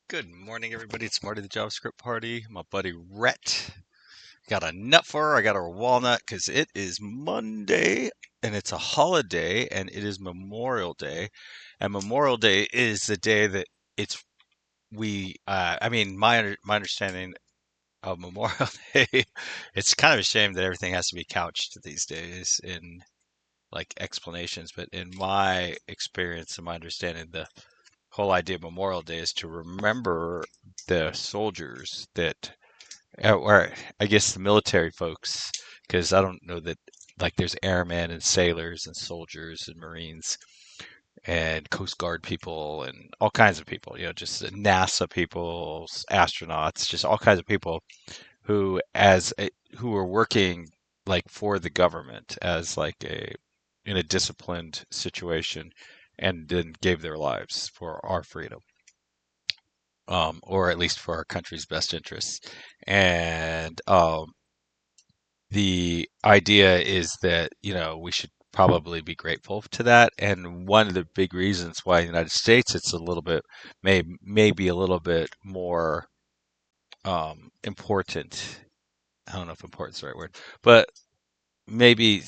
Good morning, everybody. It's Marty the JavaScript Party. My buddy Rhett got a nut for her. I got her a walnut because it is Monday and it's a holiday and it is Memorial Day. And Memorial Day is the day that it's my understanding of Memorial Day, it's kind of a shame that everything has to be couched these days in like explanations. But in my experience and my understanding, the whole idea of Memorial Day is to remember the soldiers that, or I guess the military folks, because I don't know that like there's airmen and sailors and soldiers and Marines and Coast Guard people and all kinds of people, just NASA people, astronauts, just all kinds of people who are working like for the government as like a in a disciplined situation and then gave their lives for our freedom, or at least for our country's best interests. And the idea is that, we should probably be grateful to that. And one of the big reasons why in the United States it's a little bit, maybe a little bit more important. I don't know if important is the right word, but maybe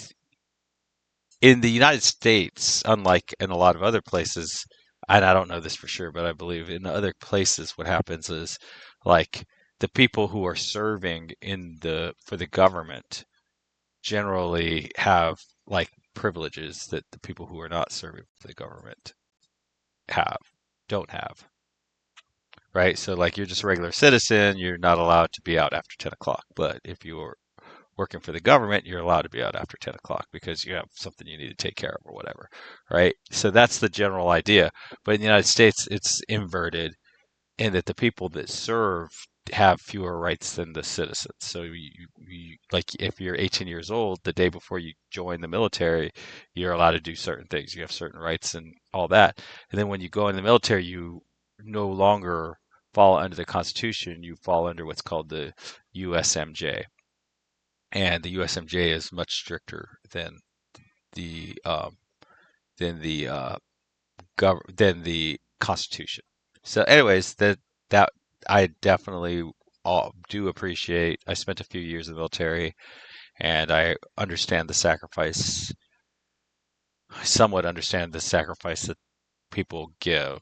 in the United States, unlike in a lot of other places, and I don't know this for sure, but I believe in other places, what happens is like the people who are serving for the government generally have like privileges that the people who are not serving for the government have don't have. Right? So like you're just a regular citizen, you're not allowed to be out after 10 o'clock. But if you're working for the government, you're allowed to be out after 10 o'clock because you have something you need to take care of or whatever, right? So that's the general idea. But in the United States, it's inverted in that the people that serve have fewer rights than the citizens. So like if you're 18 years old, the day before you join the military, you're allowed to do certain things. You have certain rights and all that. And then when you go in the military, you no longer fall under the Constitution. You fall under what's called the USMJ, and the USMJ is much stricter the um, than the than the Constitution. So, anyways, that I definitely do appreciate. I spent a few years in the military, and I understand the sacrifice. I somewhat understand the sacrifice that people give,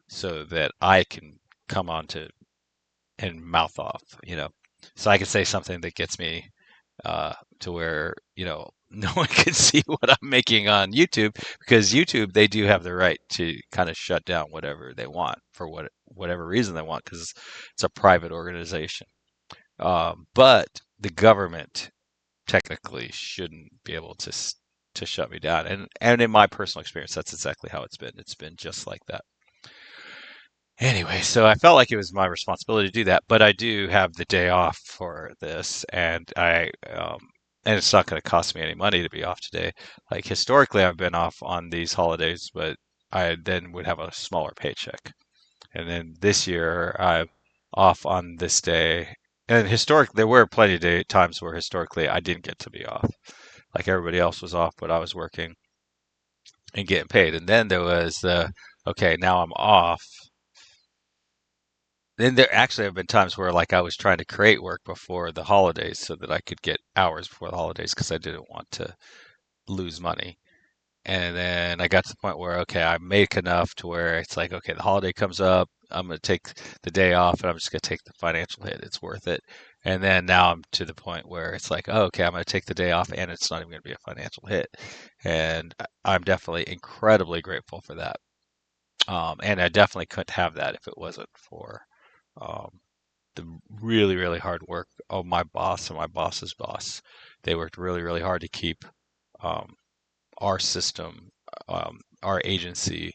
so that I can come on to and mouth off. So I can say something that gets me to where no one can see what I'm making on YouTube, because YouTube, they do have the right to kind of shut down whatever they want for whatever reason they want, because it's a private organization. But the government technically shouldn't be able to shut me down, and in my personal experience, that's exactly how it's been. It's been just like that. Anyway, so I felt like it was my responsibility to do that, but I do have the day off for this, and it's not going to cost me any money to be off today. Like historically, I've been off on these holidays, but I then would have a smaller paycheck. And then this year, I'm off on this day. And historically, there were plenty of times where historically I didn't get to be off. Like everybody else was off, but I was working and getting paid. And then there was okay, now I'm off. Then there actually have been times where like I was trying to create work before the holidays so that I could get hours before the holidays because I didn't want to lose money. And then I got to the point where, okay, I make enough to where it's like, okay, the holiday comes up, I'm going to take the day off and I'm just going to take the financial hit. It's worth it. And then now I'm to the point where it's like, oh, okay, I'm going to take the day off and it's not even going to be a financial hit. And I'm definitely incredibly grateful for that. And I definitely couldn't have that if it wasn't for um, the really, really hard work of my boss and my boss's boss. They worked really, really hard to keep um, our system, our agency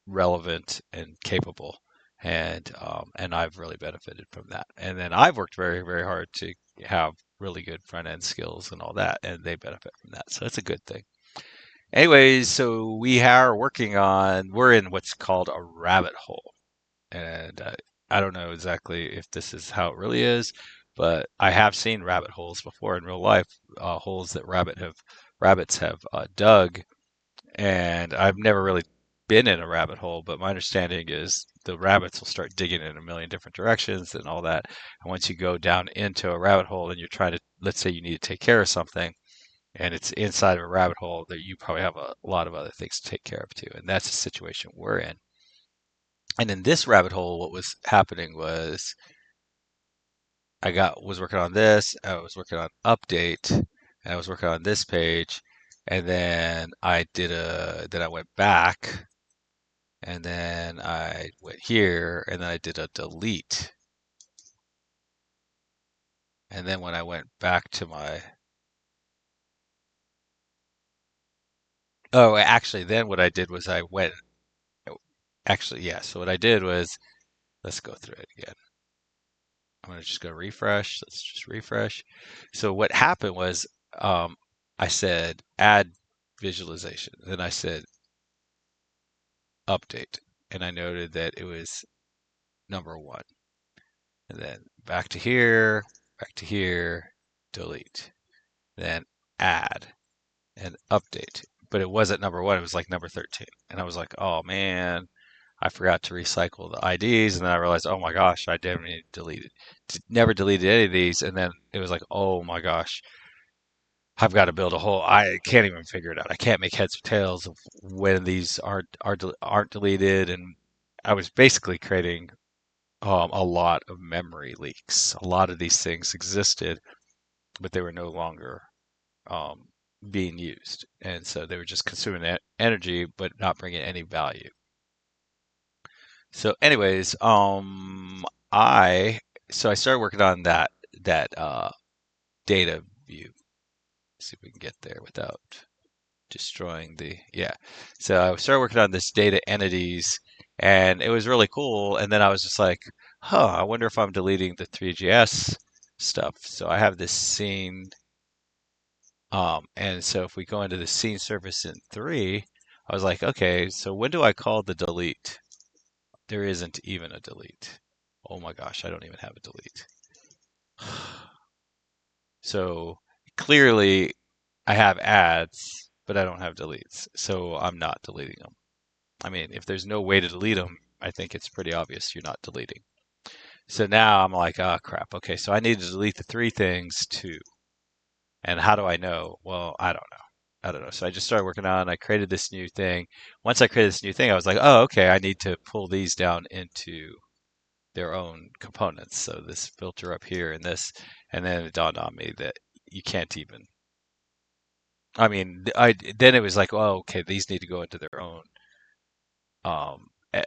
relevant and capable. And I've really benefited from that. And then I've worked very, very hard to have really good front end skills and all that, and they benefit from that. So that's a good thing. Anyways, so we're in what's called a rabbit hole. And I don't know exactly if this is how it really is, but I have seen rabbit holes before in real life, holes that rabbits have dug, and I've never really been in a rabbit hole, but my understanding is the rabbits will start digging in a million different directions and all that. And once you go down into a rabbit hole and you're trying to, let's say you need to take care of something, and it's inside of a rabbit hole, that you probably have a lot of other things to take care of too. And that's the situation we're in. And in this rabbit hole, what was happening was was working on this, I was working on update, and I was working on this page, and then I went back, and then I went here, and then I did a delete. And then when I went back to my, oh, actually, then what I did was I went, actually, yeah, so what I did was, let's go through it again. I'm gonna just go refresh. Let's just refresh. So what happened was, um, I said add visualization. Then I said update, and I noted that it was number one. And then back to here, delete. Then add and update. But it wasn't number one, it was like number 13. And I was like, oh man, I forgot to recycle the IDs. And then I realized, oh my gosh, I definitely deleted. Never deleted any of these. And then it was like, oh my gosh, I've got to build a whole. I can't even figure it out. I can't make heads or tails of when these aren't deleted. And I was basically creating a lot of memory leaks. A lot of these things existed, but they were no longer um, being used, and so they were just consuming energy, but not bringing any value. So, anyways, I I started working on that data view. See if we can get there without destroying the yeah. So I started working on this data entities, and it was really cool. And then I was just like, huh, I wonder if I'm deleting the ThreeJS stuff. So I have this scene, and so if we go into the scene service in three, I was like, okay, so when do I call the delete? There isn't even a delete. Oh my gosh, I don't even have a delete. So clearly I have ads, but I don't have deletes. So I'm not deleting them. I mean, if there's no way to delete them, I think it's pretty obvious you're not deleting. So now I'm like, oh crap. Okay, so I need to delete the three things too. And how do I know? Well, I don't know. I don't know. So I just started working on, I created this new thing. Once I created this new thing, I was like, oh, okay, I need to pull these down into their own components. So this filter up here and this, and then it dawned on me that you can't even. I mean, I then it was like, oh, okay, these need to go um, e-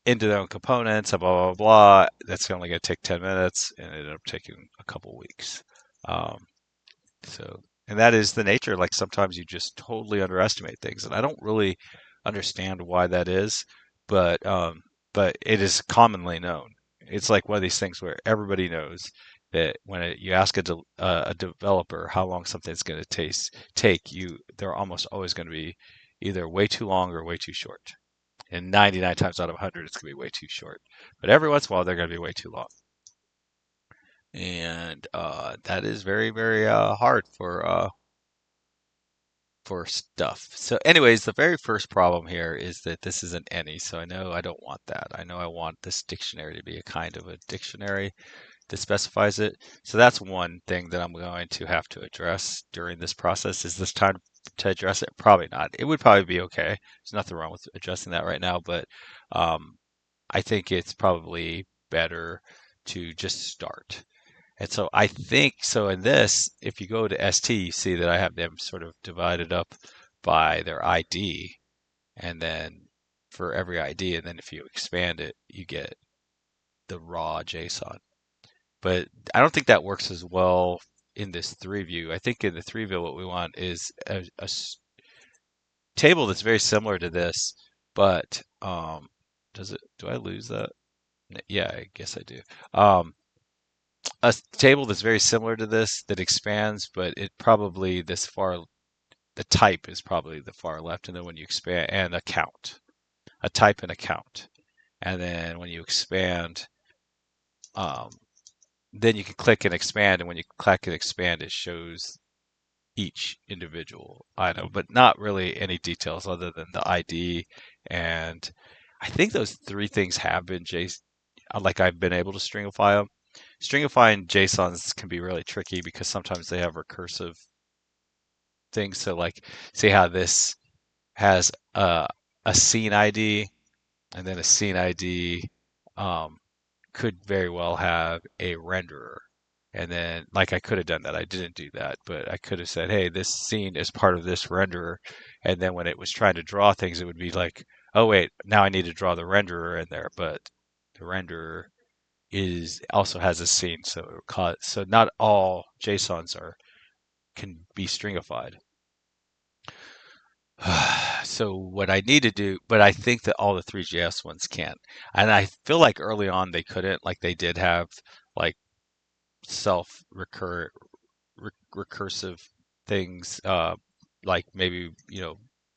into their own components, blah blah blah. That's only going to take 10 minutes, and it ended up taking a couple weeks. Um, So, and that is the nature. Like sometimes you just totally underestimate things, and I don't really understand why that is, but but it is commonly known. It's like one of these things where everybody knows that when you ask a developer how long something's going to take you, they're almost always going to be either way too long or way too short. And 99 times out of 100, it's going to be way too short. But every once in a while, they're going to be way too long. And that is very, very hard for stuff. So, anyways, the very first problem here is that this isn't any. So I know I don't want that. I know I want this dictionary to be a kind of a dictionary that specifies it. So that's one thing that I'm going to have to address during this process. Is this time to address it? Probably not. It would probably be okay. There's nothing wrong with addressing that right now, but um, I think it's probably better to just start. And so I think so in this, if you go to ST, you see that I have them sort of divided up by their ID, and then for every ID, and then if you expand it, you get the raw JSON. But I don't think that works as well in this three view. I think in the three view, what we want is a table that's very similar to this, but do I lose that? Yeah, I guess I do. A table that's very similar to this that expands, but it probably the type is probably the far left, and then when you expand, and a count, a type and a count, and then when you expand, um, then you can click and expand, and when you click and expand, it shows each individual item, but not really any details other than the ID And I think those three things have been JSON, like I've been able to stringify them. Stringifying JSONs can be really tricky because sometimes they have recursive things. So like, see how this has a scene ID, and then a scene ID um, could very well have a renderer. And then, like, I could have done that. I didn't do that, but I could have said, hey, this scene is part of this renderer. And then when it was trying to draw things, it would be like, oh, wait, now I need to draw the renderer in there. But the renderer is also has a scene. So not all JSONs are can be stringified. So what I need to do, but I think that all the ThreeJS ones can. And I feel like early on they couldn't, like they did have like self recursive things, like maybe,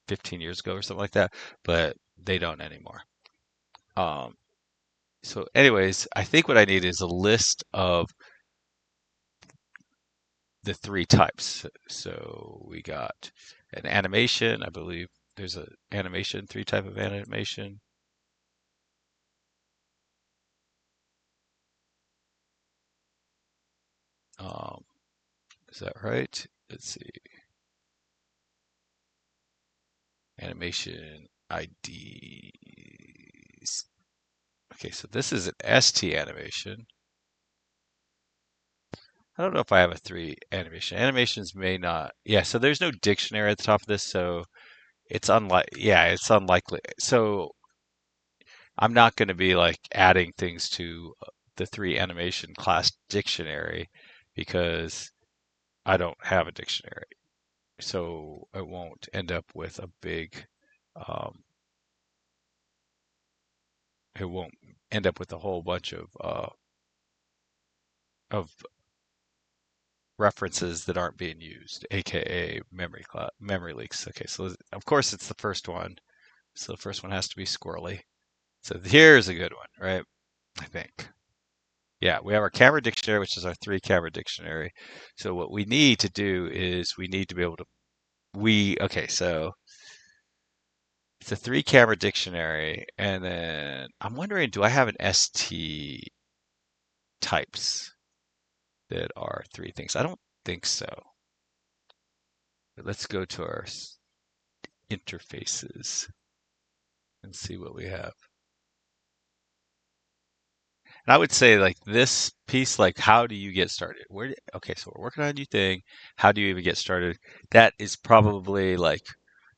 15 years ago or something like that, but they don't anymore. Um, so anyways, I think what I need is a list of the three types. So we got an animation, I believe there's a animation, three type of animation. Um, is that right? Let's see. Animation IDs. Okay, so this is an ST animation. I don't know if I have a three animation. Animations may not. Yeah, so there's no dictionary at the top of this, so it's unlikely. So I'm not going to be like adding things to the three animation class dictionary because I don't have a dictionary. So I won't end up with a big, um, it won't end up with a whole bunch of references that aren't being used, aka memory leaks. Okay, so of course it's the first one. So the first one has to be squirrely. So here's a good one, right? I think. Yeah, we have our camera dictionary, which is our three camera dictionary. So what we need to do is we need to be able to okay, so it's a three camera dictionary, and then I'm wondering, do I have an ST types that are three things? I don't think so. But let's go to our interfaces and see what we have. And I would say like this piece, like how do you get started? Okay, so we're working on a new thing. How do you even get started? That is probably like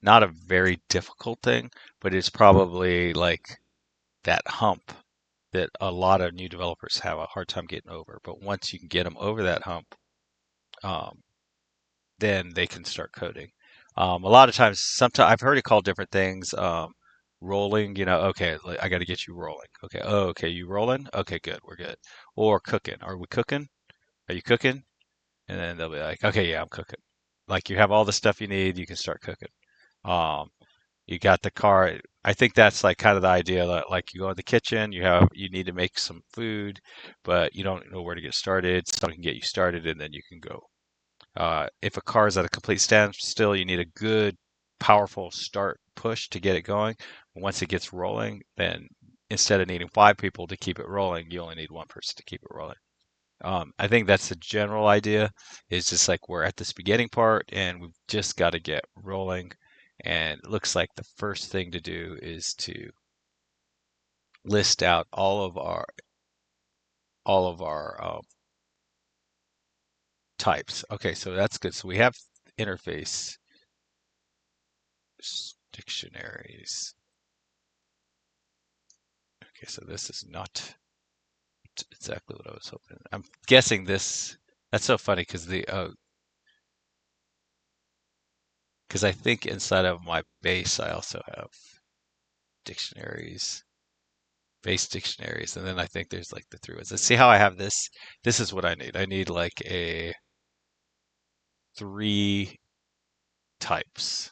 not a very difficult thing, but it's probably like that hump that a lot of new developers have a hard time getting over. But once you can get them over that hump, um, then they can start coding. A lot of times, sometimes I've heard it called different things. Rolling, okay, like, I got to get you rolling. Okay, oh, okay, you rolling? Okay, good, we're good. Or cooking. Are we cooking? Are you cooking? And then they'll be like, okay, yeah, I'm cooking. Like you have all the stuff you need, you can start cooking. Um, you got the car. I think that's like kind of the idea that like you go in the kitchen, you need to make some food, but you don't know where to get started. Someone can get you started, and then you can go. If a car is at a complete standstill, you need a good, powerful start push to get it going. Once it gets rolling, then instead of needing five people to keep it rolling, you only need one person to keep it rolling. I think that's the general idea. Is just like we're at this beginning part and we've just got to get rolling. And it looks like the first thing to do is to list out all of our types. Okay, so that's good. So we have interface dictionaries. Okay, so this is not exactly what I was hoping. I'm guessing this. That's so funny because I think inside of my base I also have dictionaries, base dictionaries, and then I think there's like the three ones. Let's see how I have this. This is what I need. I need like a three types.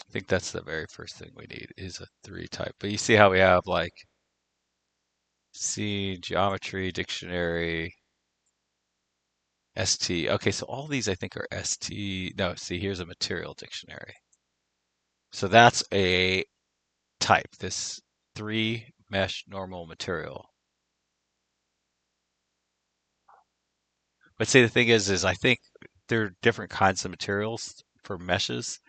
I think that's the very first thing we need is a three type. But you see how we have like C, geometry, dictionary, ST. Okay, so all these I think are ST. No, see, here's a material dictionary. So that's a type, this 3 mesh normal material. But see, the thing is I think there are different kinds of materials for meshes,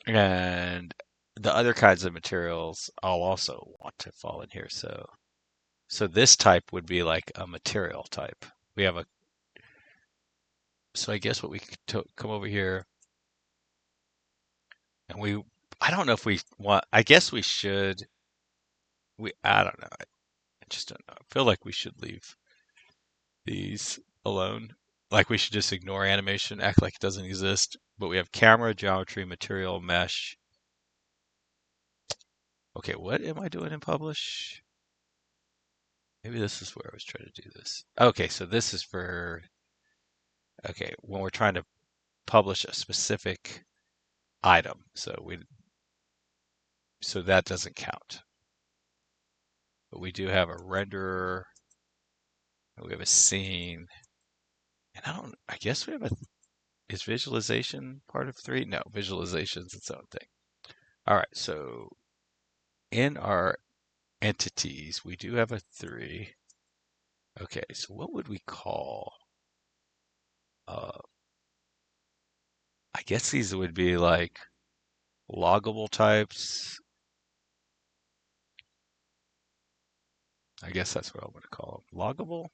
and the other kinds of materials I'll also want to fall in here. So this type would be like a material type. We have a, so I guess what we could come over here and I don't know if we want, I guess we should, I don't know. I just don't know. I feel like we should leave these alone. Like we should just ignore animation, act like it doesn't exist. But we have camera, geometry, material, mesh. Okay, what am I doing in publish? Maybe this is where I was trying to do this. Okay, so this is for, okay, when we're trying to publish a specific item. So that doesn't count. But we do have a renderer, and we have a scene, and I guess we have is visualization part of 3? No, visualization is its own thing. All right, so in our entities, we do have a 3. Okay, so what would we call, uh, I guess these would be like loggable types. I guess that's what I'm going to call them. Loggable?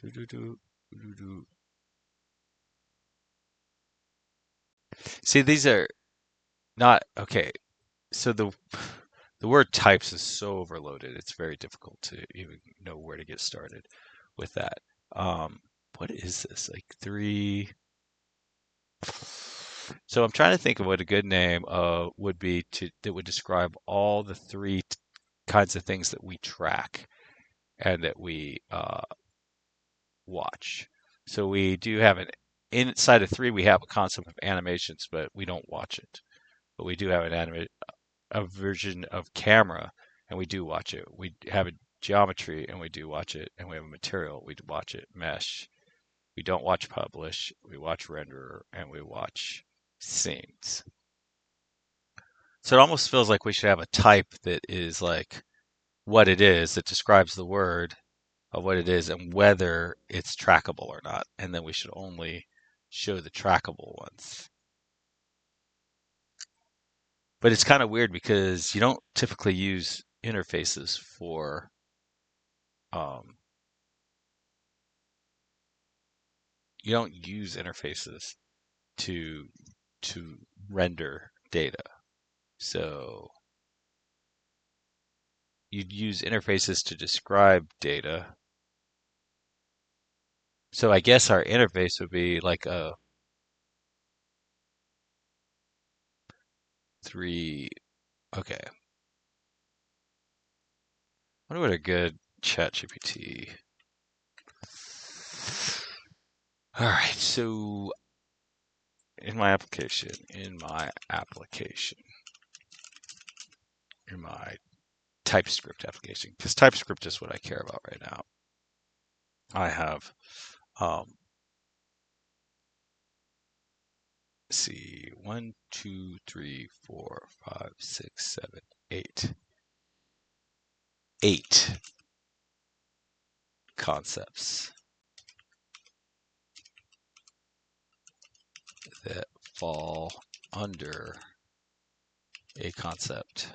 Do, do, do, do, do. See, these are not, okay, so the word types is so overloaded, it's very difficult to even know where to get started with that. Um, what is this? Like 3. So I'm trying to think of what a good name would be that would describe all the 3 kinds of things that we track and that we watch. So we do have inside of 3 we have a concept of animations, but we don't watch it. But we do have a version of camera, and we do watch it. We have a geometry, and we do watch it, and we have a material, we watch it. Mesh, we don't watch publish, we watch renderer, and we watch scenes. So it almost feels like we should have a type that is like what it is, that describes the word of what it is and whether it's trackable or not. And then we should only show the trackable ones. But it's kind of weird because you don't typically use interfaces for um, you don't use interfaces to to render data. So you'd use interfaces to describe data. So I guess our interface would be like a 3. Okay. I wonder what a good chat GPT. All right, so in my application, in my TypeScript application, because TypeScript is what I care about right now. I have, let's see, 1, 2, 3, 4, 5, 6, 7, 8. 8 concepts that fall under a concept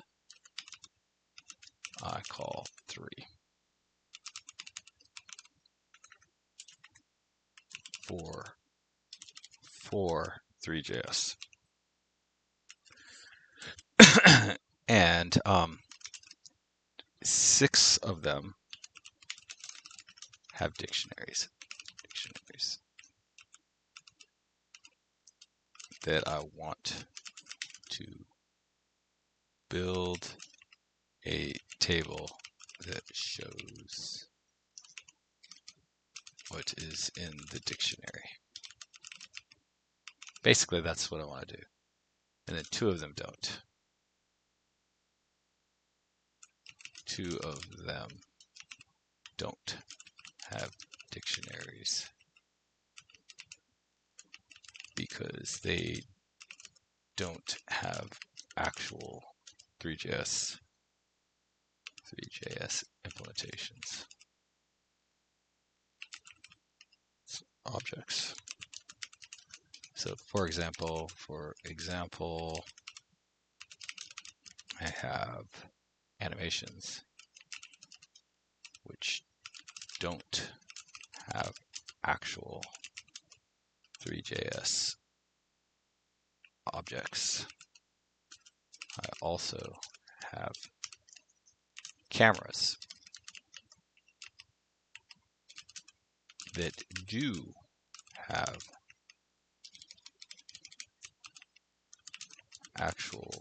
I call 3 for 3JS. And 6 of them have dictionaries that I want to build a table that shows what is in the dictionary. Basically, that's what I want to do. And then 2 of them don't. 2 of them don't have dictionaries because they don't have actual 3JS implementations. Objects. So for example, I have animations which don't have actual 3JS objects. I also have cameras that do have actual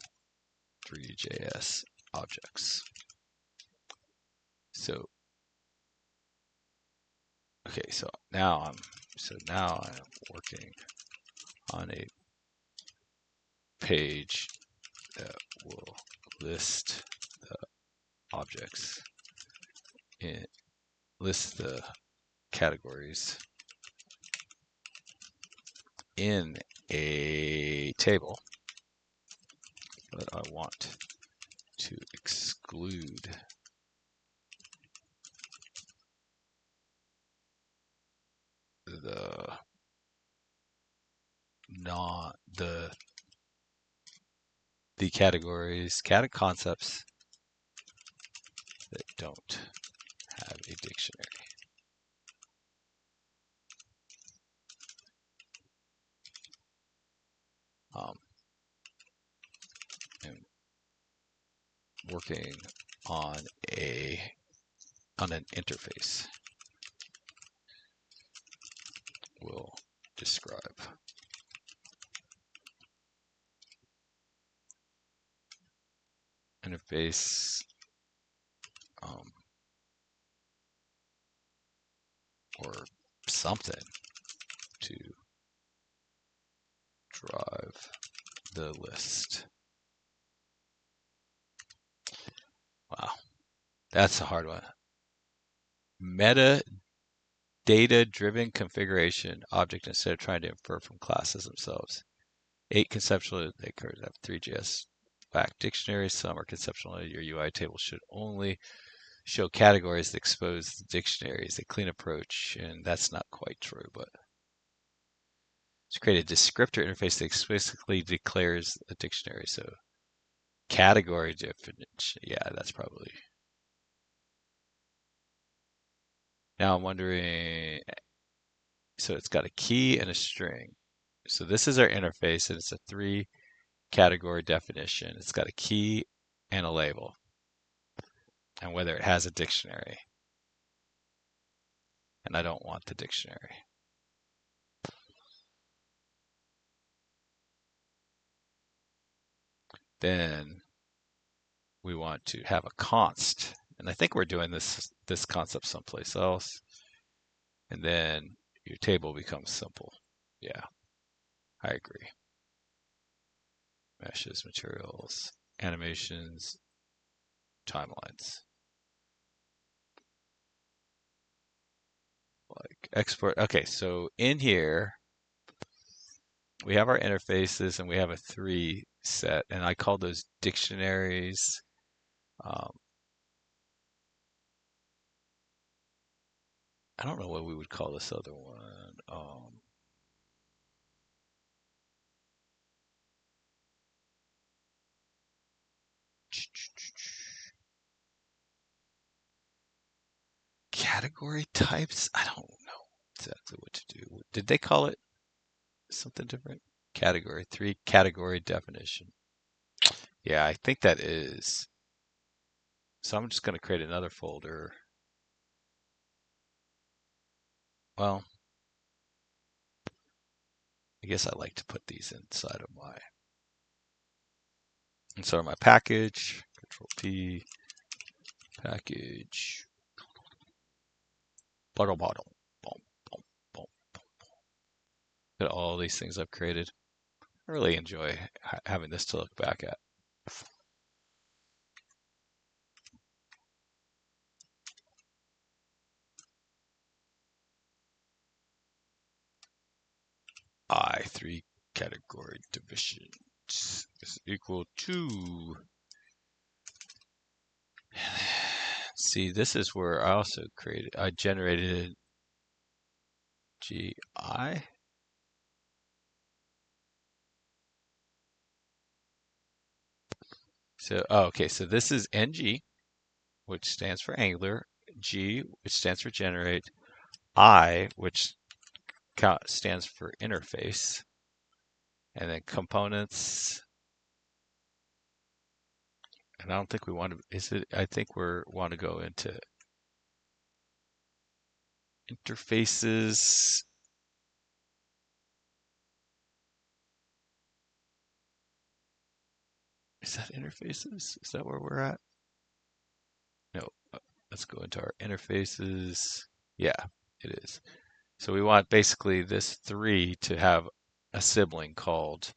3JS objects. So okay, so now I'm working on a page that will list the objects list the categories in a table, but I want to exclude the categories, concepts that don't have a dictionary. And working on an interface will describe interface or something to drive the list. Wow, that's a hard one. Meta data-driven configuration object instead of trying to infer from classes themselves. 8 conceptual, they have 3JS back dictionaries. Some are conceptual. Your UI table should only show categories that expose the dictionaries. A clean approach, and that's not quite true, but to create a descriptor interface that explicitly declares a dictionary. So category definition, yeah, that's probably. Now I'm wondering, so it's got a key and a string. So this is our interface, and it's a 3-category definition. It's got a key and a label, and whether it has a dictionary. And I don't want the dictionary. Then we want to have a const, and I think we're doing this concept someplace else. And then your table becomes simple. Yeah, I agree. Meshes, materials, animations, timelines. Like export. Okay, so in here, we have our interfaces and we have a 3 set, and I call those dictionaries. I don't know what we would call this other one. Category types? I don't know exactly what to do. Did they call it something different? Category, 3-category definition. Yeah, I think that is. So I'm just going to create another folder. Well, I guess I like to put these inside of my package. Control P, package. Bottle, bottle. Boom, boom, boom. Look at all these things I've created. I really enjoy having this to look back at. I 3-category division. is equal to. See, this is where I generated GI. So, oh, okay, so this is NG, which stands for Angular, G, which stands for generate, I, which stands for interface, and then components. And I don't think we want to, is it, I think we want to go into interfaces. Is that interfaces? Is that where we're at? No, let's go into our interfaces. Yeah, it is. So we want basically this 3 to have a sibling called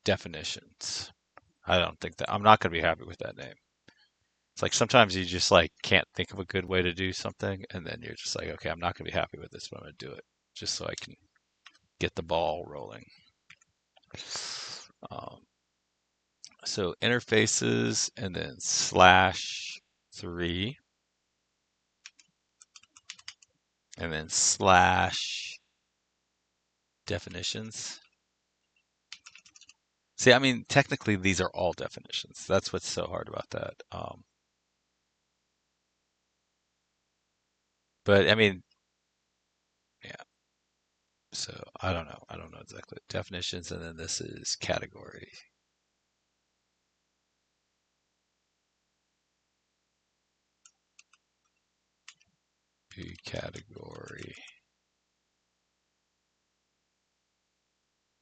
definitions. I don't think that, I'm not going to be happy with that name. It's like sometimes you just like can't think of a good way to do something, and then you're just like, okay, I'm not going to be happy with this, but I'm going to do it just so I can get the ball rolling. Um, so interfaces and then /3 and then /definitions. See, I mean, technically these are all definitions. That's what's so hard about that. But I mean, yeah. So I don't know. I don't know exactly. Definitions, and then this is category. P category.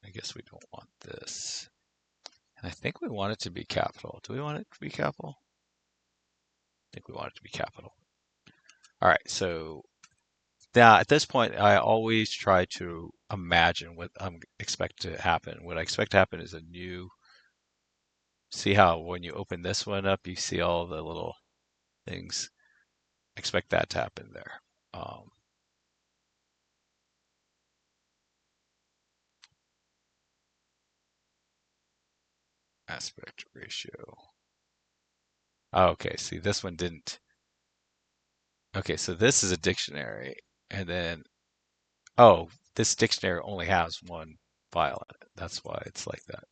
I guess we don't want this. And I think we want it to be capital. Do we want it to be capital? I think we want it to be capital. All right, so now at this point, I always try to imagine what I expect to happen. What I expect to happen is a new, see how when you open this one up, you see all the little things. Expect that to happen there. Aspect ratio. Okay, see, this one didn't. Okay, so this is a dictionary, and then, oh, this dictionary only has one file in it. That's why it's like that.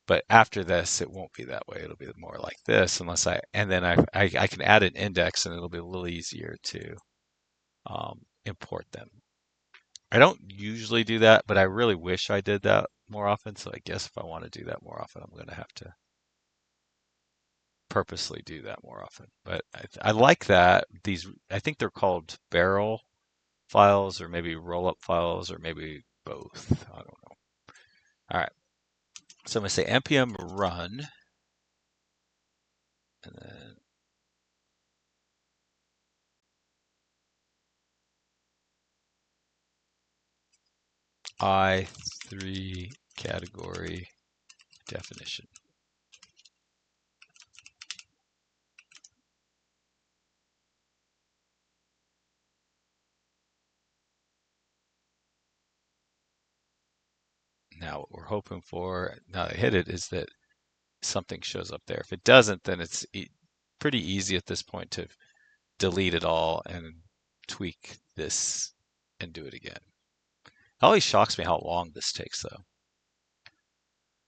But after this, it won't be that way. It'll be more like this, unless and then I can add an index, and it'll be a little easier to import them. I don't usually do that, but I really wish I did that more often. So I guess if I want to do that more often, I'm going to have to purposely do that more often. But I like that. I think they're called barrel files or maybe roll up files or maybe both. I don't know. All right. So I'm going to say npm run and then I3 category definition. Now what we're hoping for, now I hit it, is that something shows up there. If it doesn't, then it's pretty easy at this point to delete it all and tweak this and do it again. It always shocks me how long this takes, though.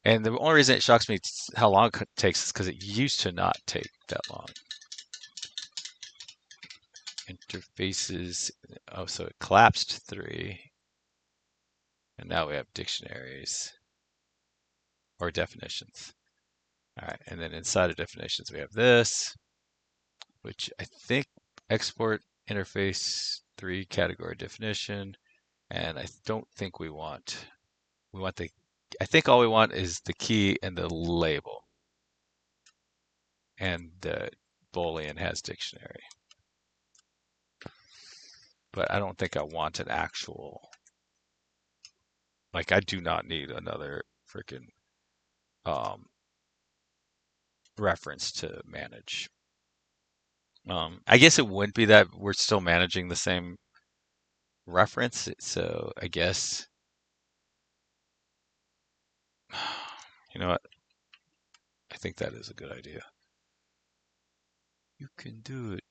And the only reason it shocks me how long it takes is because it used to not take that long. Interfaces. Oh, so it collapsed 3. And now we have dictionaries or definitions. All right, and then inside of definitions, we have this, which I think export interface 3 category definition. And I don't think we want the, I think all we want is the key and the label. And the Boolean has dictionary. But I don't think I want an actual, like I do not need another freaking reference to manage. I guess it wouldn't be that we're still managing the same reference. So I guess You know what? I think that is a good idea. You can do it.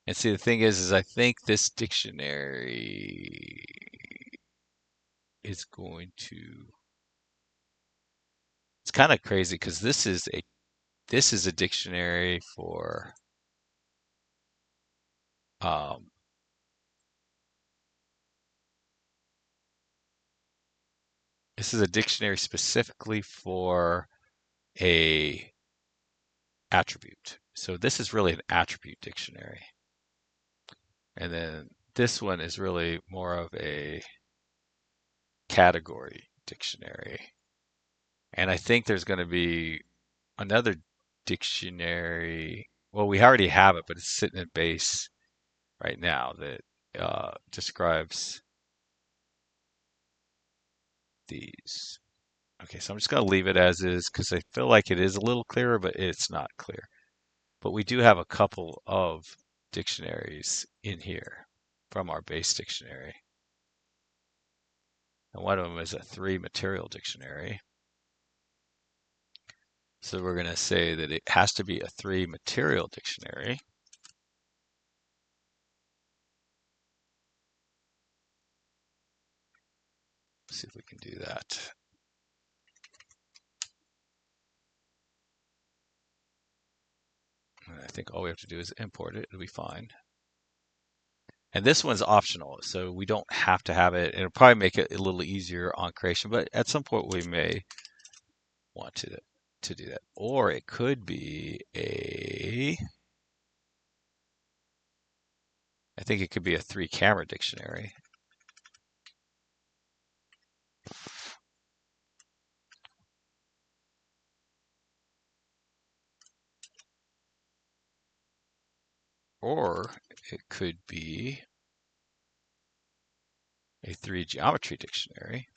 And see, the thing is I think this dictionary is going to. It's kind of crazy because this is a dictionary for um, this is a dictionary specifically for a attribute. So this is really an attribute dictionary. And then this one is really more of a category dictionary. And I think there's going to be another dictionary. Well, we already have it, but it's sitting in base right now that describes these. Okay, so I'm just going to leave it as is because I feel like it is a little clearer, but it's not clear. But we do have a couple of dictionaries in here from our base dictionary. And one of them is a three material dictionary. So we're going to say that it has to be a three material dictionary. Let's see if we can do that. And I think all we have to do is import it. It'll be fine. And this one's optional, so we don't have to have it. It'll probably make it a little easier on creation, but at some point we may want to do that. Or it could be I think it could be a three camera dictionary. Or it could be a three geometry dictionary.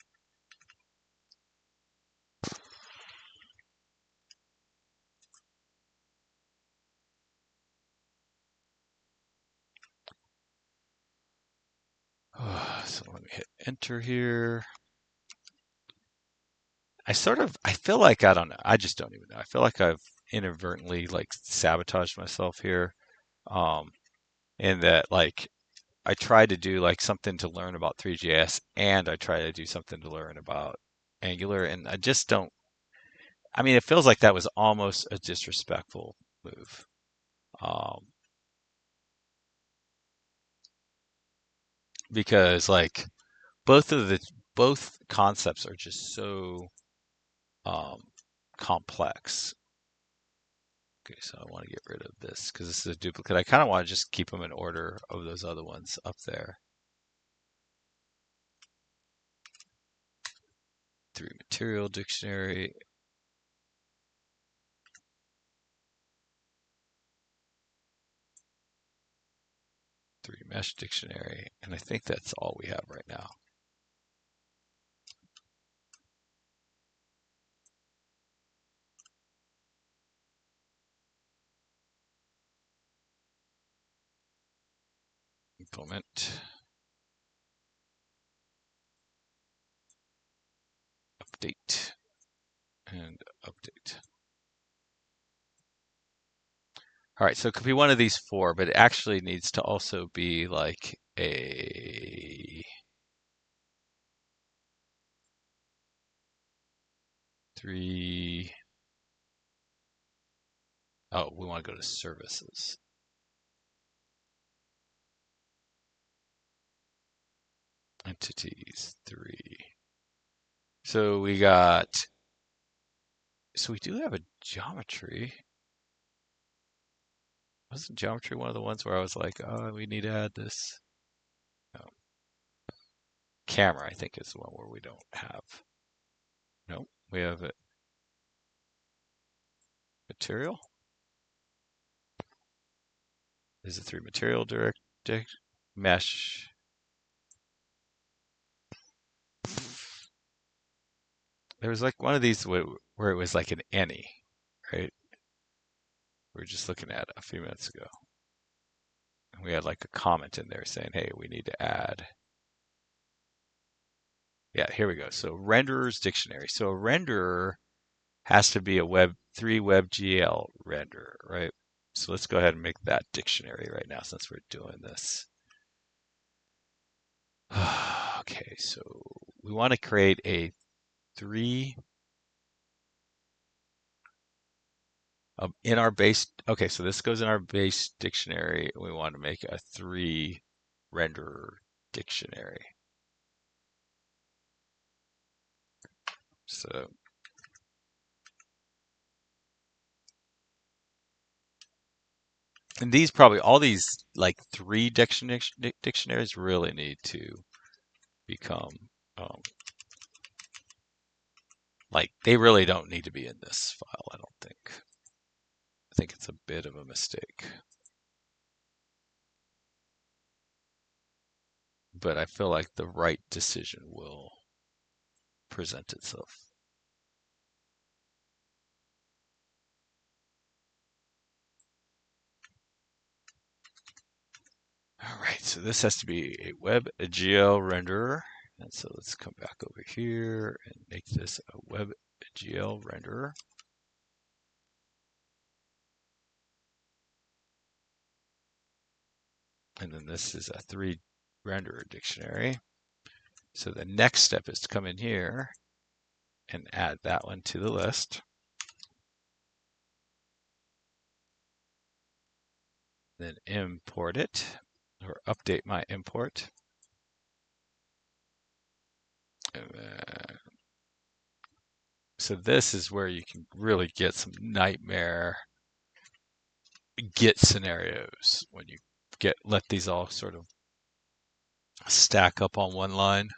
So let me hit enter here. I feel like, I don't know. I just don't even know. I feel like I've inadvertently like sabotaged myself here. Um, in that like I tried to do like something to learn about ThreeJS and I try to do something to learn about Angular and I just don't, I mean, it feels like that was almost a disrespectful move. Um, because like both of the both concepts are just so um, complex. Okay, so I want to get rid of this because this is a duplicate. I kind of want to just keep them in order of those other ones up there. Three material dictionary. Three mesh dictionary. And I think that's all we have right now. Implement. Update. And update. All right, so it could be one of these four, but it actually needs to also be like a three. Oh, we want to go to services. Entities, three. So we got, so we do have a geometry. Wasn't geometry one of the ones where I was like, oh, we need to add this? No. Camera, I think, is the one where we don't have. No, we have it. Material. Is it three material direct mesh? There was like one of these where it was like an any, right? We were just looking at a few minutes ago. We had like a comment in there saying, hey, we need to add. Yeah, here we go. So renderers dictionary. So a renderer has to be a Web3 WebGL renderer, right? So let's go ahead and make that dictionary right now since we're doing this. Okay, so we want to create a three in our base. Okay, so this goes in our base dictionary. We want to make a three renderer dictionary. So and these probably all these like three dictionaries really need to become um, like they really don't need to be in this file, I don't think. I think it's a bit of a mistake. But I feel like the right decision will present itself. All right, so this has to be a WebGL renderer. And so let's come back over here and make this a WebGL renderer. And then this is a three renderer dictionary. So the next step is to come in here and add that one to the list. Then import it or update my import. And then, so this is where you can really get some nightmare Git scenarios when you let these all sort of stack up on one line.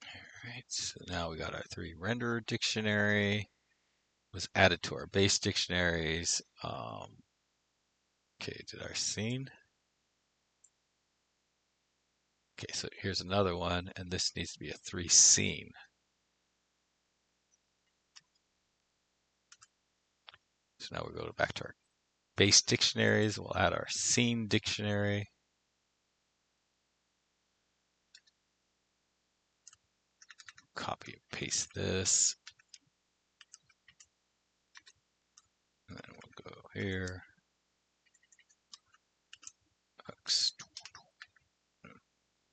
All right, so now we got our three renderer dictionary. Was added to our base dictionaries. Okay, did our scene? Okay, so here's another one, and this needs to be a three scene. So now we'll go back to our base dictionaries. We'll add our scene dictionary. Copy and paste this. And then we'll go here.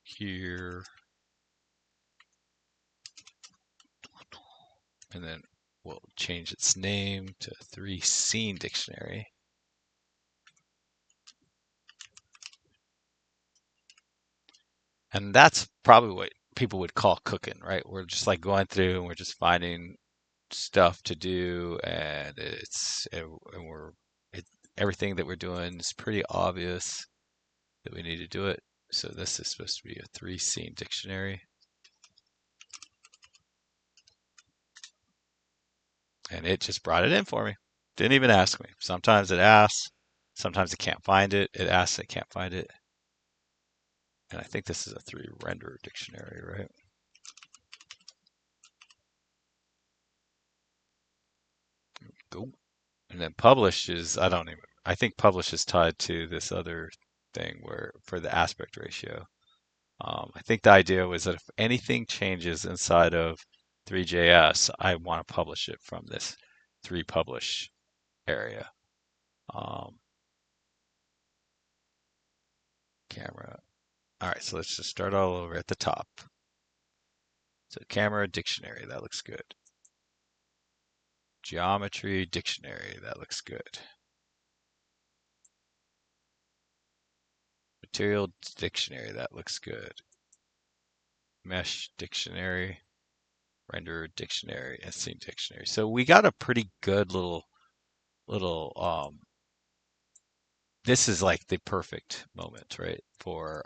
Here. And then we'll change its name to three scene dictionary. And that's probably what people would call cooking, right? We're just like going through and we're just finding stuff to do, and everything that we're doing is pretty obvious that we need to do it. So this is supposed to be a three scene dictionary. And it just brought it in for me. Didn't even ask me. Sometimes it asks, sometimes it can't find it. It asks, it can't find it. And I think this is a three render dictionary, right? Go. And then publish is, I think publish is tied to this other thing where for the aspect ratio. I think the idea was that if anything changes inside of ThreeJS, I want to publish it from this three publish area. Camera. All right, so let's just start all over at the top. So camera dictionary, that looks good. Geometry dictionary, that looks good. Material dictionary, that looks good. Mesh dictionary, render dictionary, and scene dictionary. So we got a pretty good little this is like the perfect moment, right, for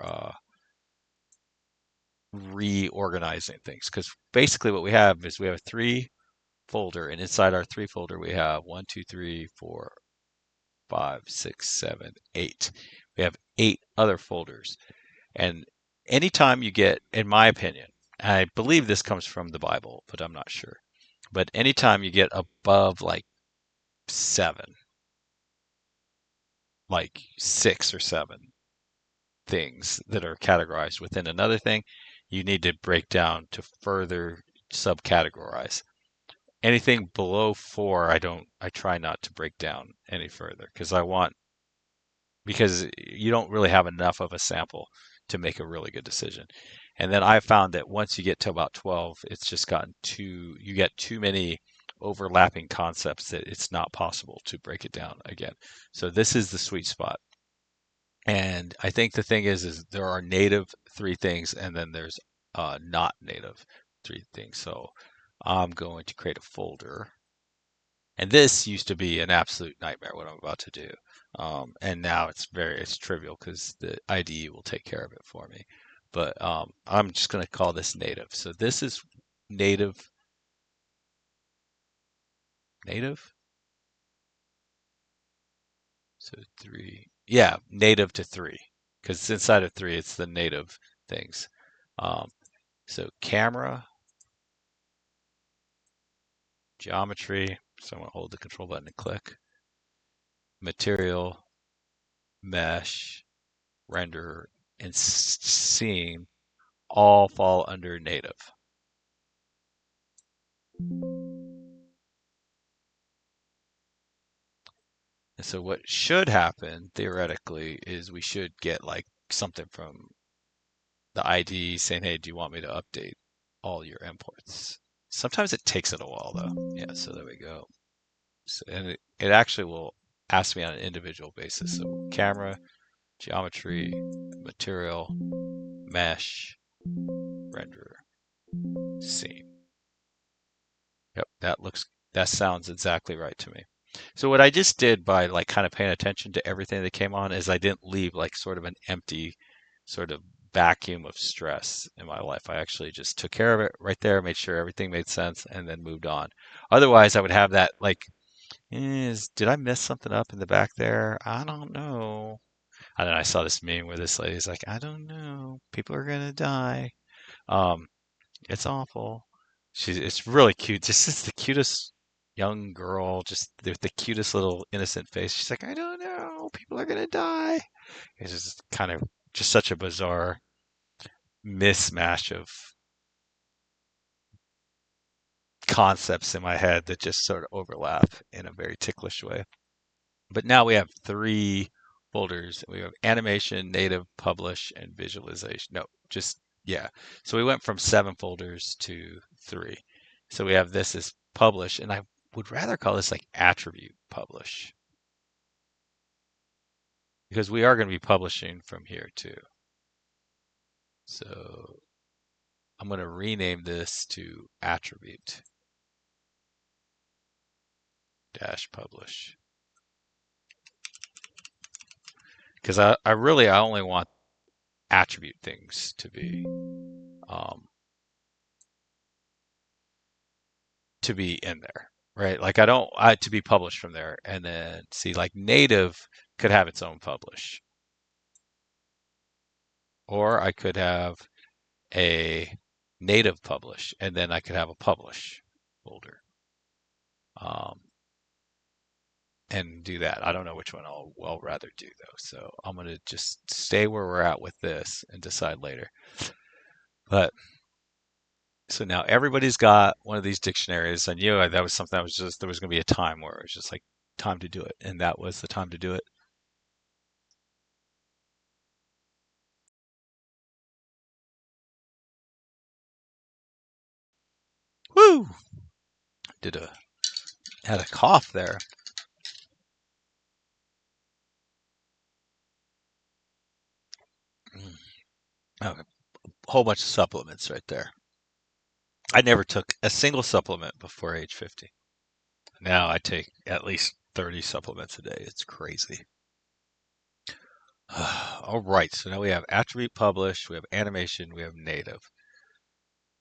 reorganizing things. Because basically what we have is we have a three folder, and inside our three folder we have 1, 2, 3, 4, 5, 6, 7, 8. We have 8 other folders. And anytime you get, in my opinion, I believe this comes from the Bible, but I'm not sure. But anytime you get above like 7, like 6 or 7 things that are categorized within another thing, you need to break down to further subcategorize. Anything below 4, I try not to break down any further because you don't really have enough of a sample to make a really good decision. And then I found that once you get to about 12, it's just you get too many overlapping concepts that it's not possible to break it down again. So this is the sweet spot. And I think the thing is there are native 3 things and then there's not native 3 things. So I'm going to create a folder. And this used to be an absolute nightmare what I'm about to do. And now it's trivial because the IDE will take care of it for me. But I'm just going to call this native. So this is native, native. So 3, yeah, native to 3, because inside of 3, it's the native things. Um, so camera, geometry. So I'm going to hold the control button and click. Material, mesh, render, and scene all fall under native. And so what should happen theoretically is we should get like something from the ID saying, hey, do you want me to update all your imports? Sometimes it takes it a while though. Yeah, so there we go. So, and it actually will ask me on an individual basis. So camera, geometry, material, mesh, render, scene. Yep, that sounds exactly right to me. So what I just did by like kind of paying attention to everything that came on is I didn't leave like sort of an empty sort of vacuum of stress in my life. I actually just took care of it right there, made sure everything made sense, and then moved on. Otherwise, I would have that like, did I mess something up in the back there? I don't know. And then I saw this meme where this lady's like, I don't know. People are gonna die. Um, it's awful. It's really cute. This is the cutest young girl, just the cutest little innocent face. She's like, I don't know, people are gonna die. It's just kind of just such a bizarre mismatch of concepts in my head that just sort of overlap in a very ticklish way. But now we have 3 folders. We have animation, native, publish, and visualization. No, just yeah. So we went from 7 folders to 3. So we have this as publish, and I would rather call this like attribute publish because we are going to be publishing from here too. So I'm going to rename this to attribute dash publish because I only want attribute things um, to be in there, right? Like I don't I to be published from there, and then see like native could have its own publish, or I could have a native publish, and then I could have a publish folder, um, and do that. I don't know which one I'll rather do though, so I'm gonna just stay where we're at with this and decide later. But so now everybody's got one of these dictionaries. I knew that was something that was just there was gonna be a time where it was just like time to do it, and that was the time to do it. Woo! Did a Had a cough there. Mm. Oh, a whole bunch of supplements right there. I never took a single supplement before age 50. Now I take at least 30 supplements a day. It's crazy. All right, so now we have attribute publish, we have animation, we have native.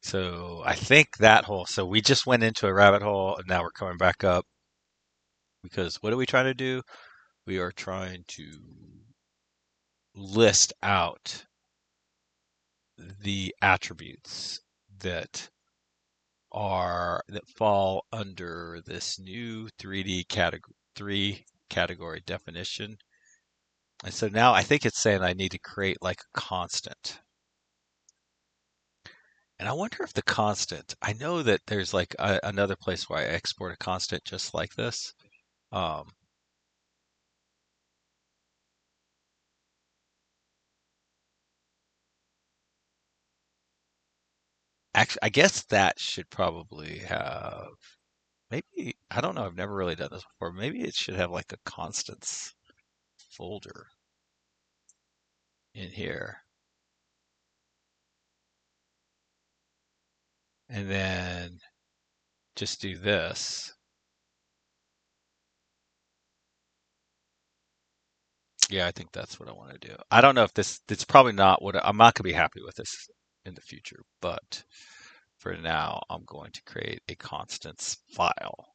So I think so we just went into a rabbit hole and now we're coming back up because what are we trying to do? We are trying to list out the attributes that that fall under this new 3 category definition. And so now I think it's saying I need to create like a constant. And I wonder if the constant, I know that there's like another place where I export a constant just like this. Um, Actually, I guess that should probably have, maybe, I don't know, I've never really done this before. Maybe it should have like a constants folder in here. And then just do this. Yeah, I think that's what I want to do. I don't know if it's probably not what I'm not going to be happy with this in the future, but for now, I'm going to create a constants file.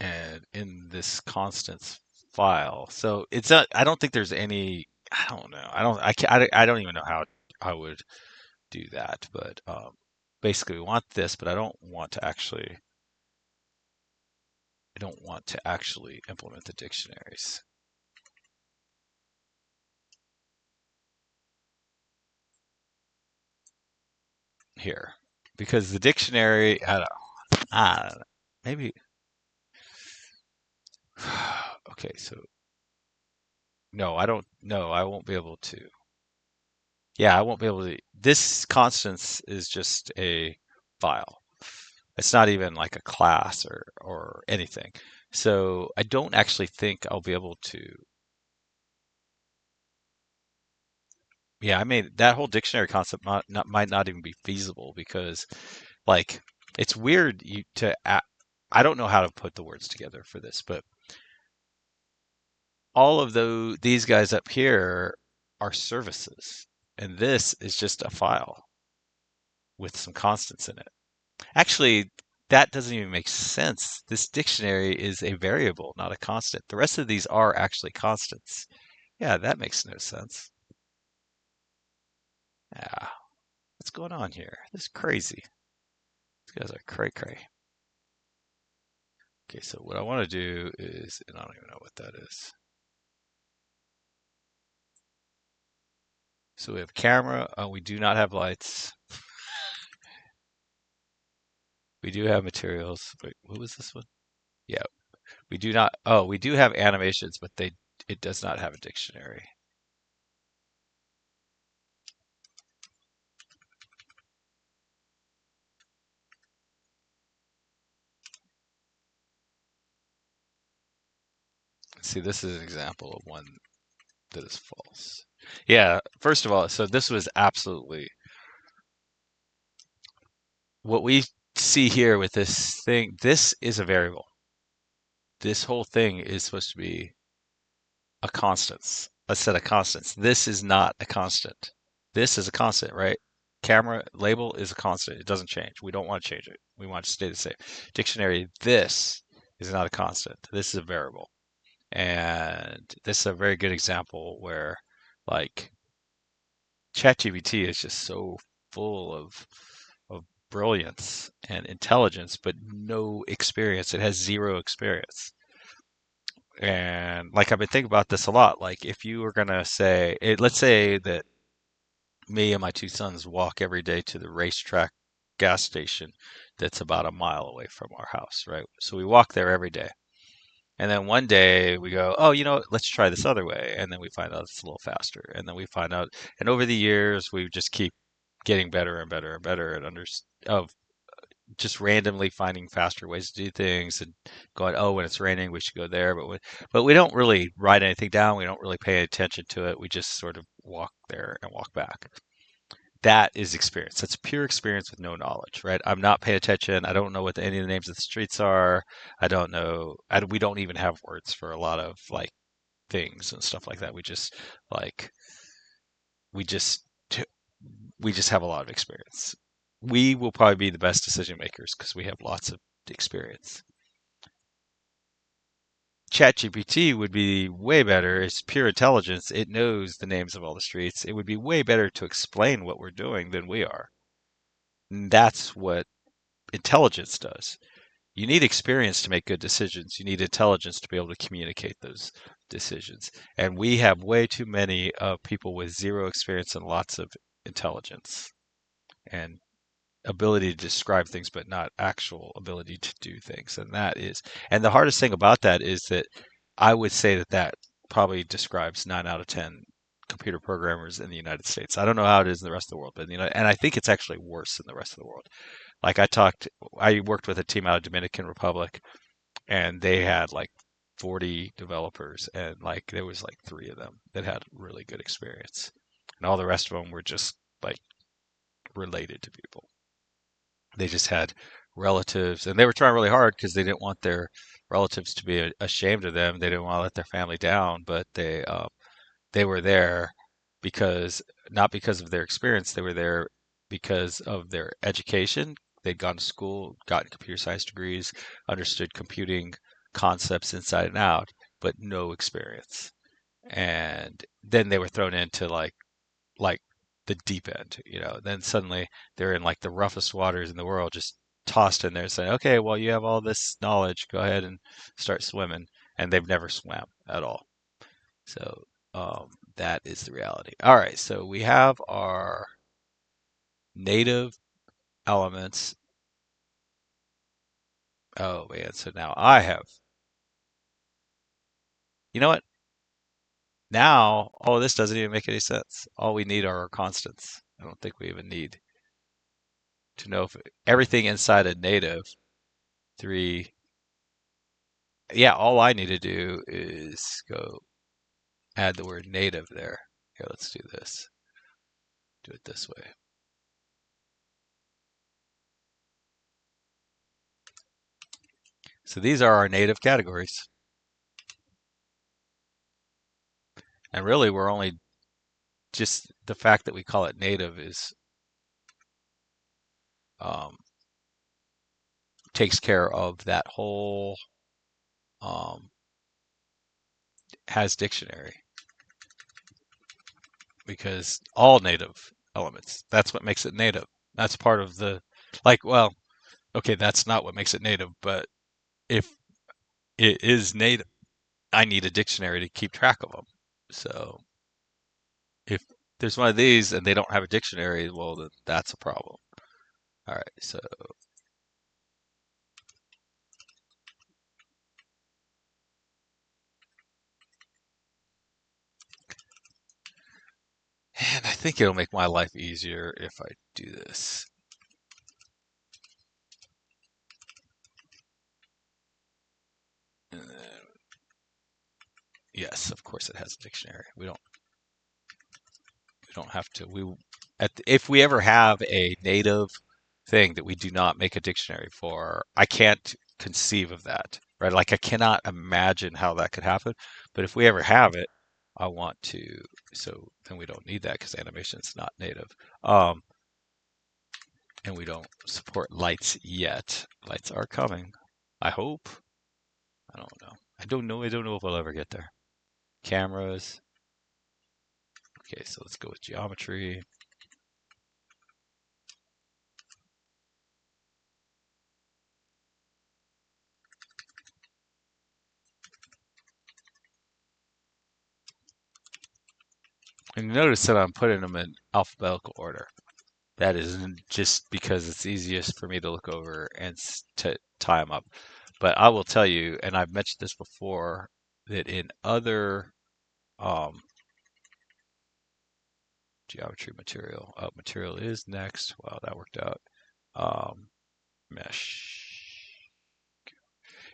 And in this constants file, so it's not, I don't think there's any, I don't know. I don't even know how I would do that, but basically we want this, but I don't want to actually implement the dictionaries here because the dictionary, I don't know, maybe. Okay, so no, I don't. No, I won't be able to. Yeah, I won't be able to. This constants is just a file. It's not even like a class or anything. So I don't actually think I'll be able to. Yeah, I mean that whole dictionary concept might not even be feasible because like it's weird I don't know how to put the words together for this, but all of these guys up here are services, and this is just a file with some constants in it. Actually, that doesn't even make sense. This dictionary is a variable, not a constant. The rest of these are actually constants. Yeah, that makes no sense. Yeah, what's going on here? This is crazy. These guys are cray cray. Okay, so what I want to do is, and I don't even know what that is. So we have camera. We do not have lights. We do have materials. Wait, what was this one? Yeah, we do not. Oh, we do have animations, but it does not have a dictionary. See, this is an example of one that is false. Yeah, first of all, so this was absolutely what we see here with this thing. This is a variable. This whole thing is supposed to be a constants, a set of constants. This is not a constant. This is a constant, right? Camera label is a constant. It doesn't change. We don't want to change it. We want it to stay the same. Dictionary, this is not a constant. This is a variable. And this is a very good example where like ChatGPT is just so full of brilliance and intelligence, but no experience. It has zero experience. And like I've been thinking about this a lot. Like if you were gonna say, let's say that me and my two sons walk every day to the racetrack gas station that's about a mile away from our house, right? So we walk there every day. And then one day we go, oh, let's try this other way. And then we find out it's a little faster. And then we find out, and over the years, we just keep getting better and better and better at of just randomly finding faster ways to do things and going, oh, when it's raining, we should go there. But we don't really write anything down. We don't really pay attention to it. We just sort of walk there and walk back. That is experience. That's pure experience with no knowledge, right? I'm not paying attention. I don't know what any of the names of the streets are. I don't know. We don't even have words for a lot of like things and stuff like that. Like we just we just have a lot of experience. We will probably be the best decision makers because we have lots of experience. ChatGPT would be way better. It's pure intelligence. It knows the names of all the streets. It would be way better to explain what we're doing than we are. And that's what intelligence does. You need experience to make good decisions. You need intelligence to be able to communicate those decisions. And we have way too many people with zero experience and lots of intelligence and ability to describe things, but not actual ability to do things. And the hardest thing about that is that I would say that that probably describes 9 out of 10 computer programmers in the United States. I don't know how it is in the rest of the world, but and I think it's actually worse in the rest of the world. Like I worked with a team out of Dominican Republic, and they had like 40 developers, and like there was like three of them that had really good experience, and all the rest of them were just like related to people. They just had relatives, and they were trying really hard because they didn't want their relatives to be ashamed of them. They didn't want to let their family down, but they were there because not because of their experience. They were there because of their education. They'd gone to school, gotten computer science degrees, understood computing concepts inside and out, but no experience. And then they were thrown into like the deep end. Then suddenly they're in like the roughest waters in the world, just tossed in there saying, okay, well, you have all this knowledge, go ahead and start swimming. And they've never swam at all. So that is the reality. All right, so we have our native elements. Oh man, so now you know what? Now all of this doesn't even make any sense. All we need are our constants. I don't think we even need to know if everything inside a native three. Yeah, all I need to do is go add the word native there. Here, let's do this. Do it this way. So these are our native categories. And really, we're only just the fact that we call it native is um, takes care of that whole um, has dictionary because all native elements, that's what makes it native. That's part of well, okay, that's not what makes it native, but if it is native, I need a dictionary to keep track of them. So if there's one of these and they don't have a dictionary, well, then that's a problem. All right, so and I think it'll make my life easier if I do this. And then, yes, of course it has a dictionary. We don't have to. If we ever have a native thing that we do not make a dictionary for, I can't conceive of that, right? Like I cannot imagine how that could happen. But if we ever have it, I want to. So then we don't need that because animation is not native. Um, and we don't support lights yet. Lights are coming. I hope. I don't know. I don't know. I don't know if I'll ever get there. Cameras. Okay, so let's go with geometry. And notice that I'm putting them in alphabetical order. That is just because it's easiest for me to look over and to tie them up. But I will tell you, and I've mentioned this before, that in other geometry material is next. Wow, that worked out. Um, mesh.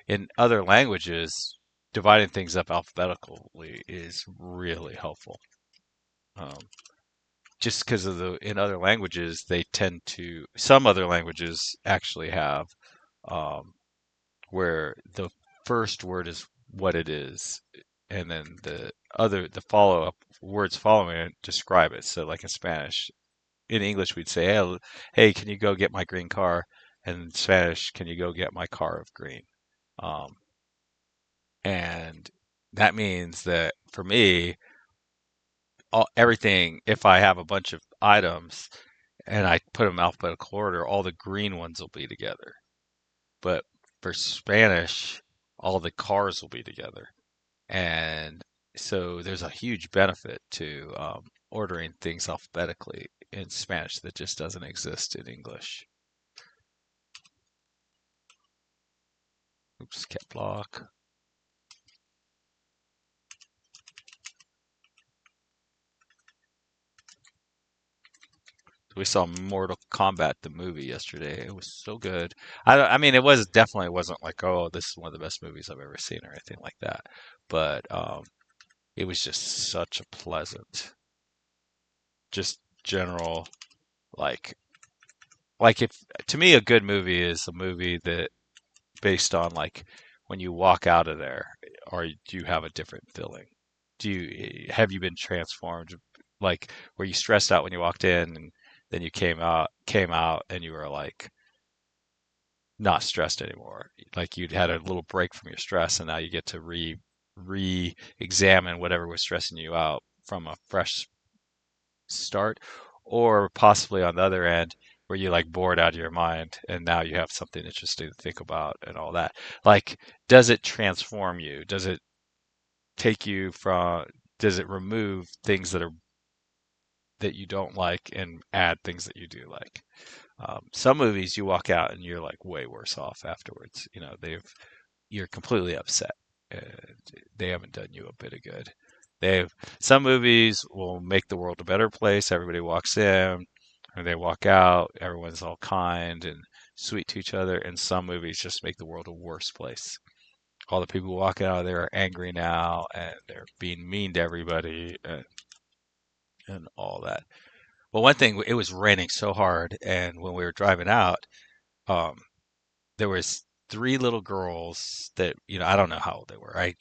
In other languages, dividing things up alphabetically is really helpful. Um, just because in other languages, some other languages actually have um, where the first word is what it is, and then the follow-up words following it describe it. So like in Spanish, in English we'd say, hey, can you go get my green car? And in Spanish, can you go get my car of green? Um, And that means that for me, everything, if I have a bunch of items and I put them alphabetical order, all the green ones will be together. But for Spanish, all the cars will be together. And so there's a huge benefit to ordering things alphabetically in Spanish that just doesn't exist in English. Oops, cap lock. We saw Mortal Kombat the movie yesterday. It was so good. I mean, it was definitely wasn't like, oh, this is one of the best movies I've ever seen or anything like that. But it was just such a pleasant, just general like if to me a good movie is a movie that based on like when you walk out of there, or do you have a different feeling? Do you have you been transformed? Like, were you stressed out when you walked in, and then you came out, and you were like not stressed anymore? Like you'd had a little break from your stress, and now you get to re-examine whatever was stressing you out from a fresh start, or possibly on the other end where you like bored out of your mind and now you have something interesting to think about and all that. Like, does it transform you? Does it take you from, does it remove things that you don't like and add things that you do like? Some movies you walk out and you're like way worse off afterwards. You know, you're completely upset. Uh, they haven't done you a bit of good. They've Some movies will make the world a better place. Everybody walks in, or they walk out. Everyone's all kind and sweet to each other. And some movies just make the world a worse place. All the people walking out of there are angry now, and they're being mean to everybody, and all that. Well, one thing, it was raining so hard, and when we were driving out, um, there was three little girls that, I don't know how old they were. I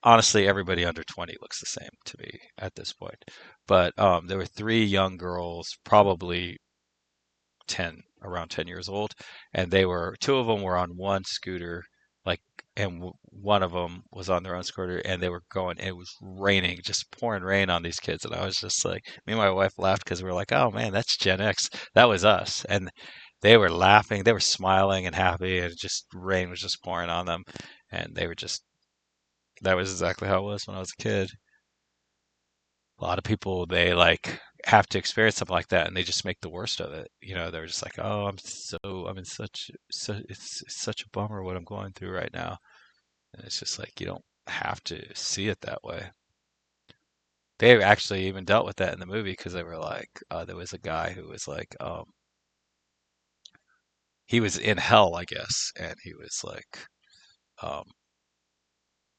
honestly, everybody under 20 looks the same to me at this point. But there were three young girls, probably 10, around 10 years old, and two of them were on one scooter, like, and one of them was on their own scooter, and they were going. It was raining, just pouring rain on these kids, and I was just like, me and my wife laughed because we were like, oh man, that's Gen X. That was us, and they were laughing, they were smiling and happy, and just rain was just pouring on them, and they were just that was exactly how it was when I was a kid. A lot of people, they like have to experience something like that and they just make the worst of it. They're just like, oh, I'm in it's such a bummer what I'm going through right now. And it's just like you don't have to see it that way. They actually even dealt with that in the movie because they were like, there was a guy who was like, he was in hell, I guess, and he was like, um,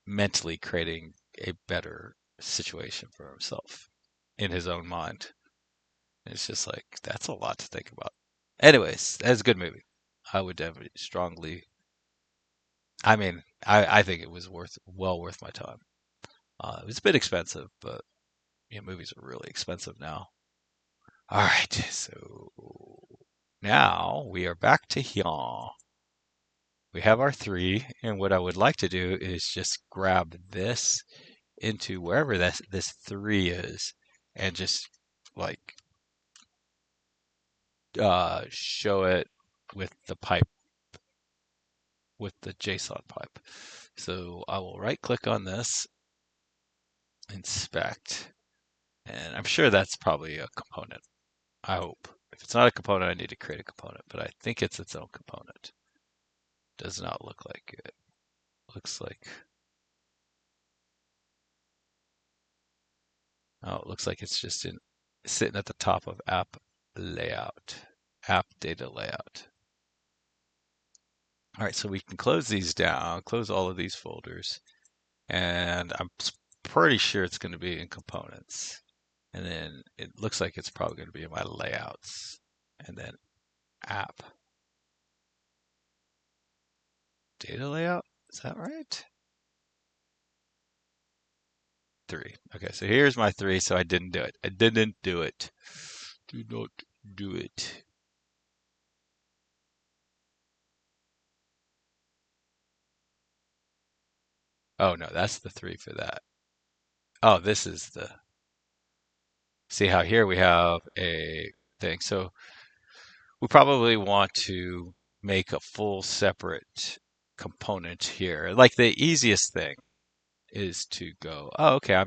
mentally creating a better situation for himself in his own mind. It's just like that's a lot to think about. Anyways, that's a good movie. I would definitely strongly. I mean, I think it was well worth my time. It was a bit expensive, but movies are really expensive now. All right, so now we are back to here. We have our three, and what I would like to do is just grab this into wherever this three is, and just like show it with the pipe with the JSON pipe. So I will right click on this, inspect, and I'm sure that's probably a component. I hope. If it's not a component, I need to create a component, but I think it's its own component. Does not look like it. Looks like, oh, it looks like it's just sitting at the top of app layout, app data layout. All right, so we can close these down, close all of these folders, and I'm pretty sure it's going to be in components. And then it looks like it's probably going to be in my layouts. And then app data layout. Is that right? Three. Okay, so here's my three. So I didn't do it. I didn't do it. Do not do it. Oh no, that's the 3 for that. Oh, this is the, see how here we have a thing. So we probably want to make a full separate component here. Like the easiest thing is to go, oh, okay, um,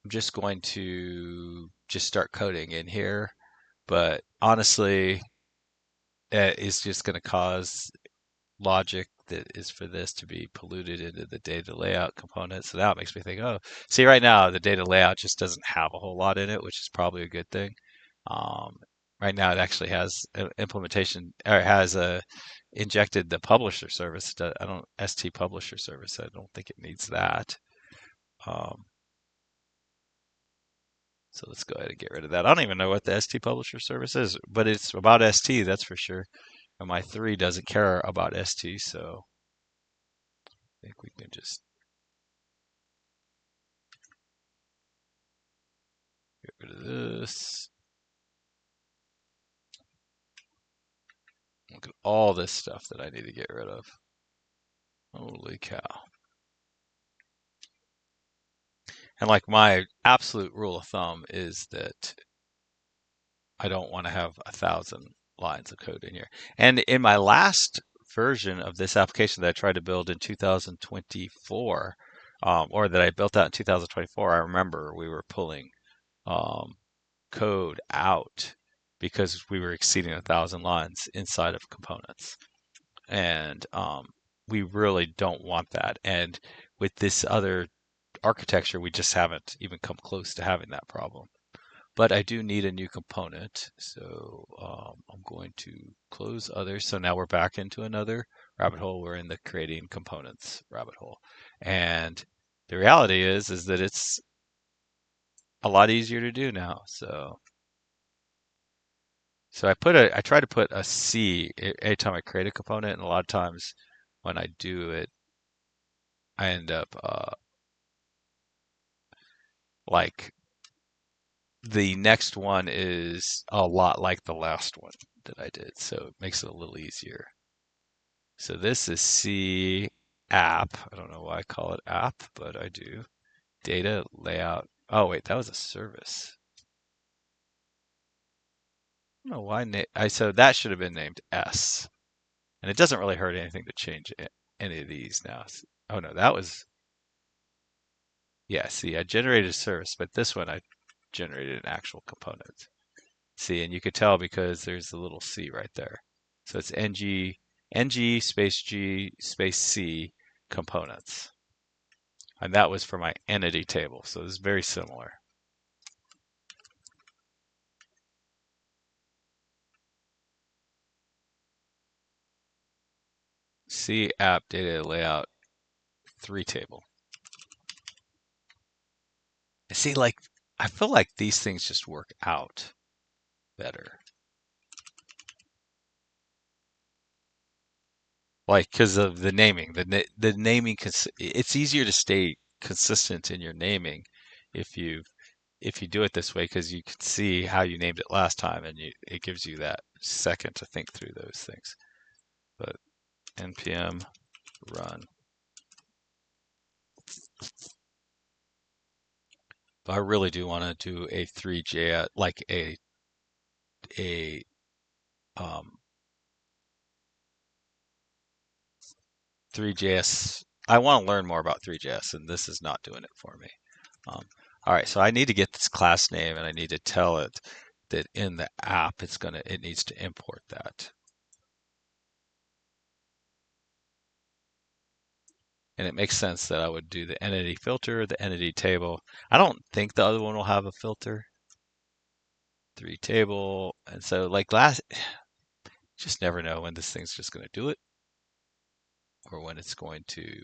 I'm just going to just start coding in here. But honestly, it's just going to cause logic that is for this to be polluted into the data layout component. So that makes me think, oh, see, right now the data layout just doesn't have a whole lot in it, which is probably a good thing. Um, right now it actually has implementation, or has a injected the publisher service. I don't ST publisher service. I don't think it needs that. Um, so let's go ahead and get rid of that. I don't even know what the ST publisher service is, but it's about ST, that's for sure. And my 3 doesn't care about ST, so I think we can just get rid of this. Look at all this stuff that I need to get rid of. Holy cow. And like my absolute rule of thumb is that I don't want to have 1,000 lines of code in here. And in my last version of this application that I tried to build in 2024, or that I built out in 2024, I remember we were pulling um, code out because we were exceeding 1,000 lines inside of components. And we really don't want that. And with this other architecture, we just haven't even come close to having that problem. But I do need a new component, so I'm going to close others. So now we're back into another rabbit hole. We're in the creating components rabbit hole. And the reality is that it's a lot easier to do now. So I try to put a C anytime I create a component, and a lot of times when I do it, I end up like the next one is a lot like the last one that I did, so it makes it a little easier. So this is C app. I don't know why I call it app, but I do. Data layout. Oh wait, that was a service. I don't know why I so that should have been named S. And it doesn't really hurt anything to change any of these now. Oh no, that was, yeah, see, I generated a service, but this one I generated an actual component. See, and you could tell because there's a little C right there. So it's ng space G space C components. And that was for my entity table. So it's very similar. C app data layout 3 table. See, like, I feel like these things just work out better. Like, because of the naming, the naming, it's easier to stay consistent in your naming if you do it this way, because you can see how you named it last time, and it gives you that second to think through those things. But npm run. But I really do want to do a 3JS, like a um, 3JS. I want to learn more about 3JS, and this is not doing it for me. Um, all right, so I need to get this class name, and I need to tell it that in the app it needs to import that. And it makes sense that I would do the entity filter, the entity table. I don't think the other one will have a filter. 3 table. And so like just never know when this thing's just going to do it or when it's going to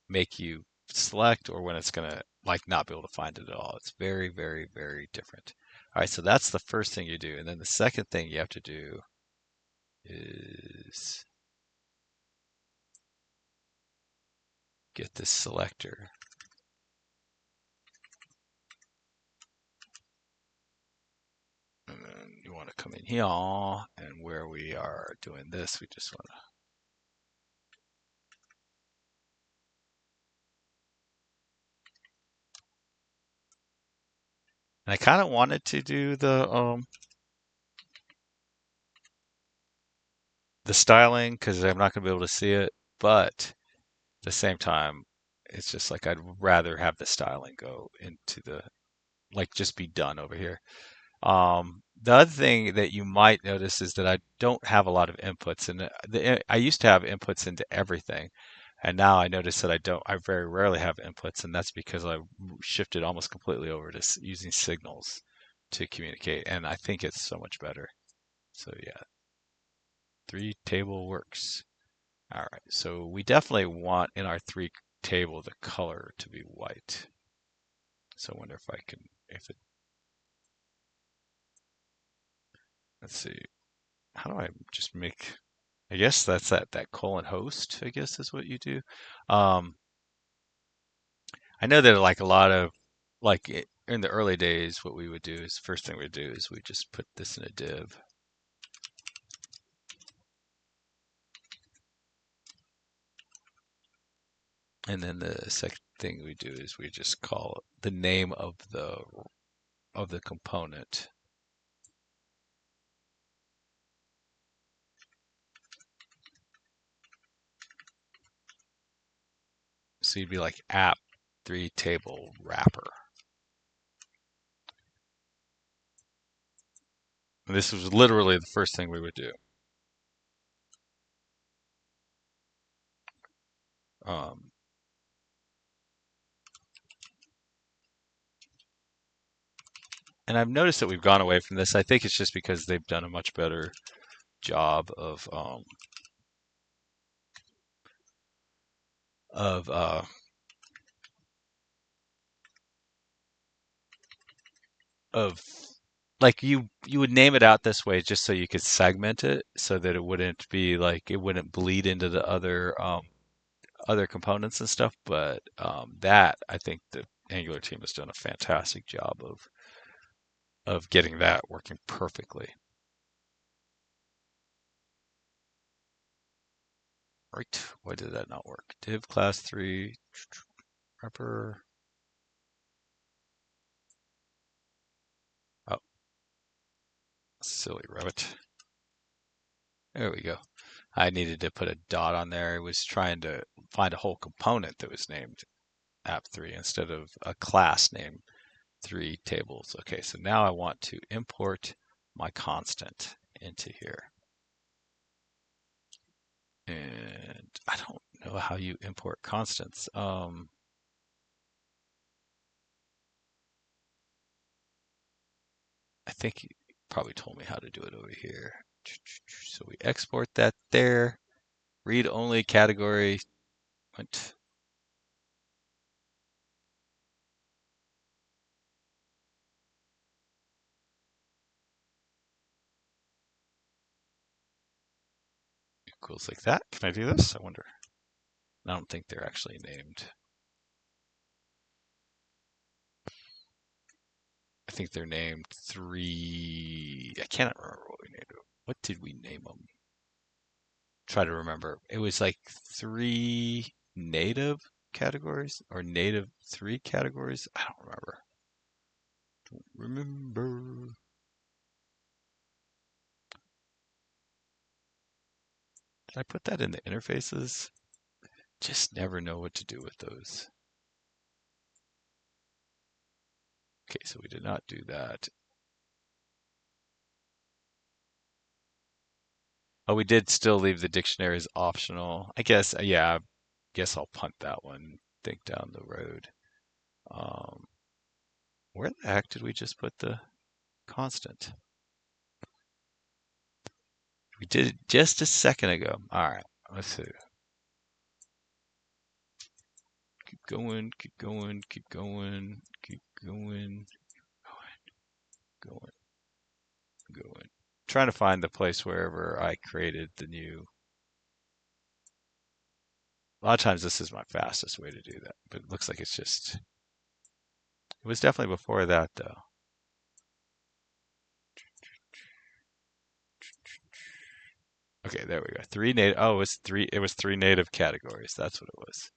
make you select or when it's going to like not be able to find it at all. It's very, very, very different. All right, so that's the first thing you do. And then the second thing you have to do is get this selector. And then you want to come in here, and where we are doing this, we just want to And I kind of wanted to do the styling because I'm not going to be able to see it, but at the same time, it's just like I'd rather have the styling go into the like just be done over here. The other thing that you might notice is that I don't have a lot of inputs, and I used to have inputs into everything, and now I notice that I don't. I very rarely have inputs, and that's because I shifted almost completely over to using signals to communicate, and I think it's so much better. So yeah, three table works. All right, so we definitely want in our three table the color to be white. So I wonder if I can, if it, let's see, how do I just make, I guess that's that colon host, I guess is what you do. Um, I know that like a lot of, like in the early days, what we would do is, first thing we do is we just put this in a div. And then the second thing we do is we just call the name of the component. So you'd be like app three table wrapper. And this was literally the first thing we would do. Um, and I've noticed that we've gone away from this. I think it's just because they've done a much better job of of like you would name it out this way just so you could segment it so that it wouldn't be like it wouldn't bleed into the other components and stuff. But that I think the Angular team has done a fantastic job of getting that working perfectly. Right? Why did that not work? Div class 3 wrapper. Oh, silly rabbit. There we go. I needed to put a dot on there. I was trying to find a whole component that was named app3 instead of a class named three tables. Okay, so now I want to import my constant into here. And I don't know how you import constants. I think you probably told me how to do it over here. So we export that there. Read only category. What? Equals like that. Can I do this? I wonder. I don't think they're actually named. I think they're named three. I cannot remember what we named them. What did we name them? Try to remember. It was like three native categories or native three categories. I don't remember. Don't remember. Did I put that in the interfaces? Just never know what to do with those. Okay, so we did not do that. Oh, we did still leave the dictionary as optional. I guess, yeah, I guess I'll punt that one. Think down the road. Um, where the heck did we just put the constant? We did it just a second ago. All right, let's see. Keep going, keep going, keep going, keep going, going, going. Trying to find the place wherever I created the new. A lot of times this is my fastest way to do that, but it looks like it's just. It was definitely before that though. Okay, there we go. Three native. Oh, it was three. It was three native categories. That's what it was.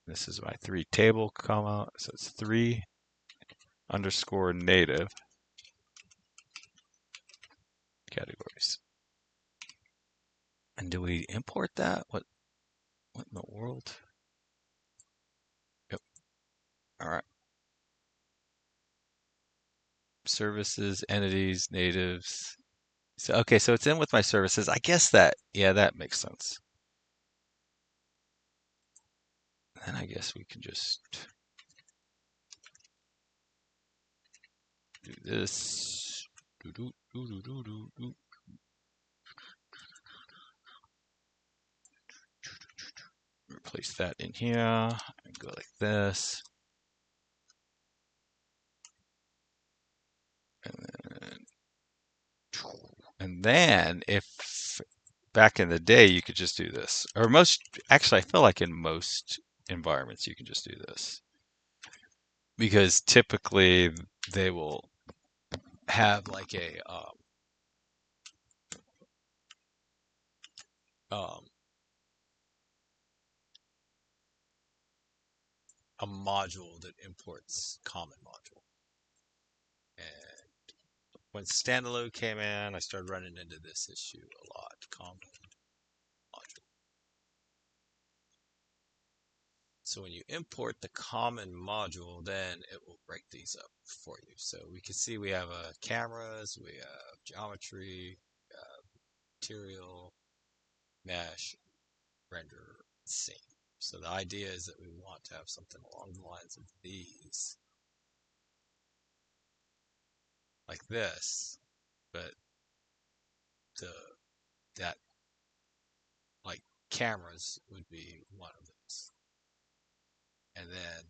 This is my three table comma. So it's three. underscore native categories. And do we import that? What in the world? Yep. All right. Services, entities, natives. So okay, so it's in with my services. I guess that, yeah, that makes sense. And I guess we can just do this. Do, do, do, do, do, do, do. Replace that in here and go like this. And then if back in the day you could just do this, or most, actually I feel like in most environments you can just do this because typically they will have like um, a module that imports common module. And when standalone came in, I started running into this issue a lot. Common module. So when you import the common module, then it will break these up for you. So we can see we have cameras, we have geometry, material, mesh, render, scene. So the idea is that we want to have something along the lines of these, like this, but the that like cameras would be one of those. And then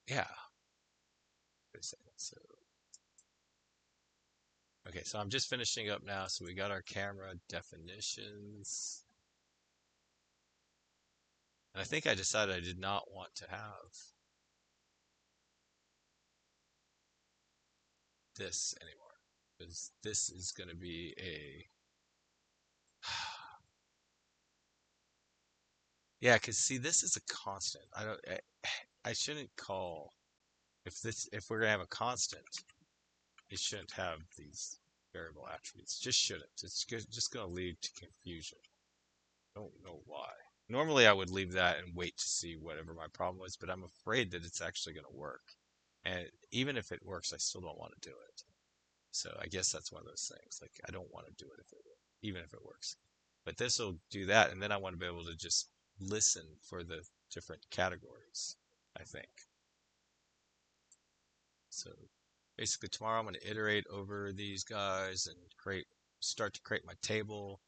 yeah, wait a second. So okay, so I'm just finishing up now. So we got our camera definitions. And I think I decided I did not want to have this anymore because this is going to be a yeah, because see, this is a constant. I shouldn't call if we're gonna have a constant, it shouldn't have these variable attributes. Just shouldn't. It's just gonna lead to confusion. Don't know why. Normally, I would leave that and wait to see whatever my problem was, but I'm afraid that it's actually gonna work. And even if it works, I still don't want to do it. So I guess that's one of those things. Like I don't want to do it even if it works. But this will do that, and then I want to be able to just listen for the different categories, I think. So basically tomorrow I'm going to iterate over these guys and start to create my table.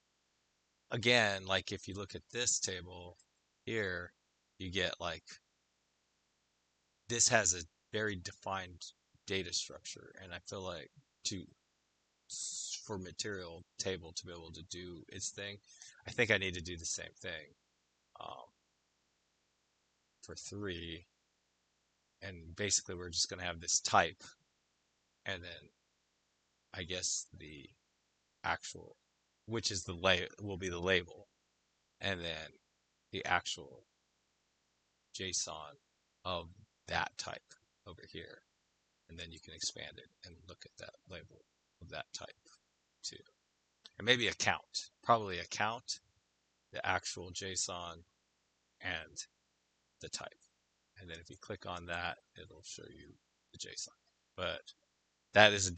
Again, like if you look at this table here, you get like this has a very defined data structure, and I feel like to for material table to be able to do its thing, I think I need to do the same thing um, for three. And basically, we're just going to have this type, and then I guess the actual, which is will be the label, and then the actual JSON of that type over here. And then you can expand it and look at that label of that type too. And maybe a count, probably a count, the actual JSON, and the type. And then if you click on that, it'll show you the JSON. But that is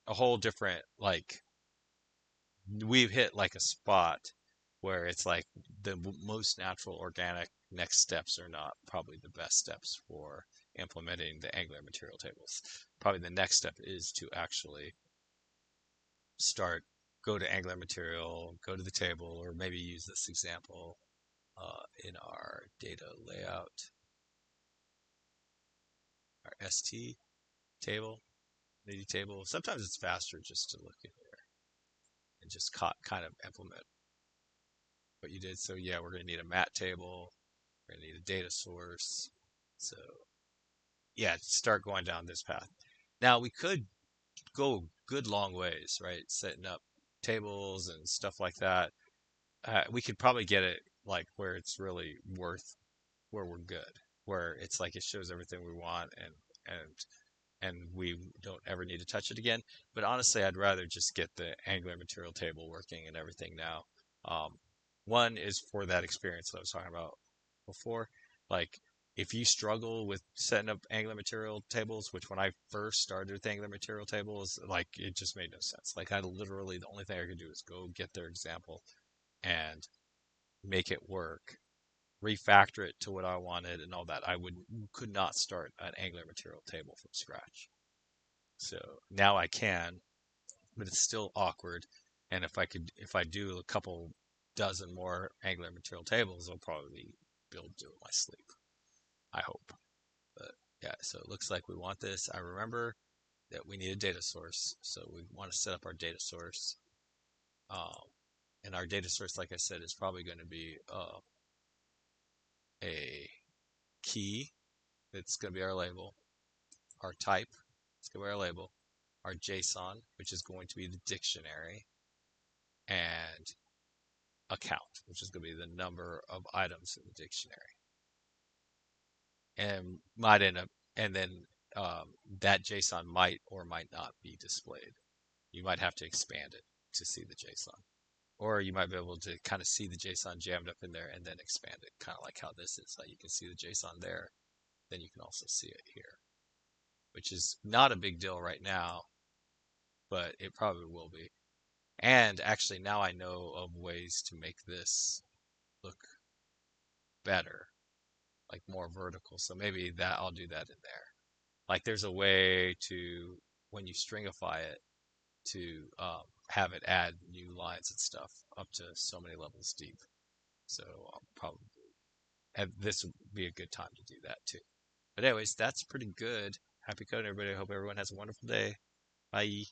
a whole different, like, we've hit like a spot where it's like the most natural organic next steps are not probably the best steps for implementing the Angular material tables. Probably the next step is to actually go to Angular material, go to the table, or maybe use this example in our data layout, our ST table, nitty table. Sometimes it's faster just to look in here and just kind of implement what you did. So yeah, we're going to need a mat table. We're going to need a data source. So yeah, start going down this path. Now we could go good long ways, right? Setting up tables and stuff like that. We could probably get it like where it's really worth where we're good, where it's like it shows everything we want and and we don't ever need to touch it again. But honestly, I'd rather just get the Angular material table working and everything now. Um, one is for that experience that I was talking about before. Like, if you struggle with setting up Angular material tables, which when I first started with Angular material tables, like it just made no sense. Like, I literally the only thing I could do is go get their example and make it work, refactor it to what I wanted, and all that. I would could not start an Angular material table from scratch. So now I can, but it's still awkward. And if I do a couple dozen more Angular material tables, I'll probably be able to do it in my sleep. I hope. But yeah, so it looks like we want this. I remember that we need a data source, so we want to set up our data source. Um, and our data source, like I said, is probably going to be a key. It's going to be our label. Our type, it's going to be our label. Our JSON, which is going to be the dictionary, and a count, which is going to be the number of items in the dictionary, and might end up, and then that JSON might or might not be displayed. You might have to expand it to see the JSON, or you might be able to kind of see the JSON jammed up in there and then expand it, kind of like how this is. Like you can see the JSON there, then you can also see it here, which is not a big deal right now, but it probably will be. And actually, now I know of ways to make this look better, like more vertical. So maybe that I'll do that in there. Like there's a way to when you stringify it to have it add new lines and stuff up to so many levels deep. So I'll probably and this would be a good time to do that too. But anyways, that's pretty good. Happy coding, everybody. I hope everyone has a wonderful day. Bye.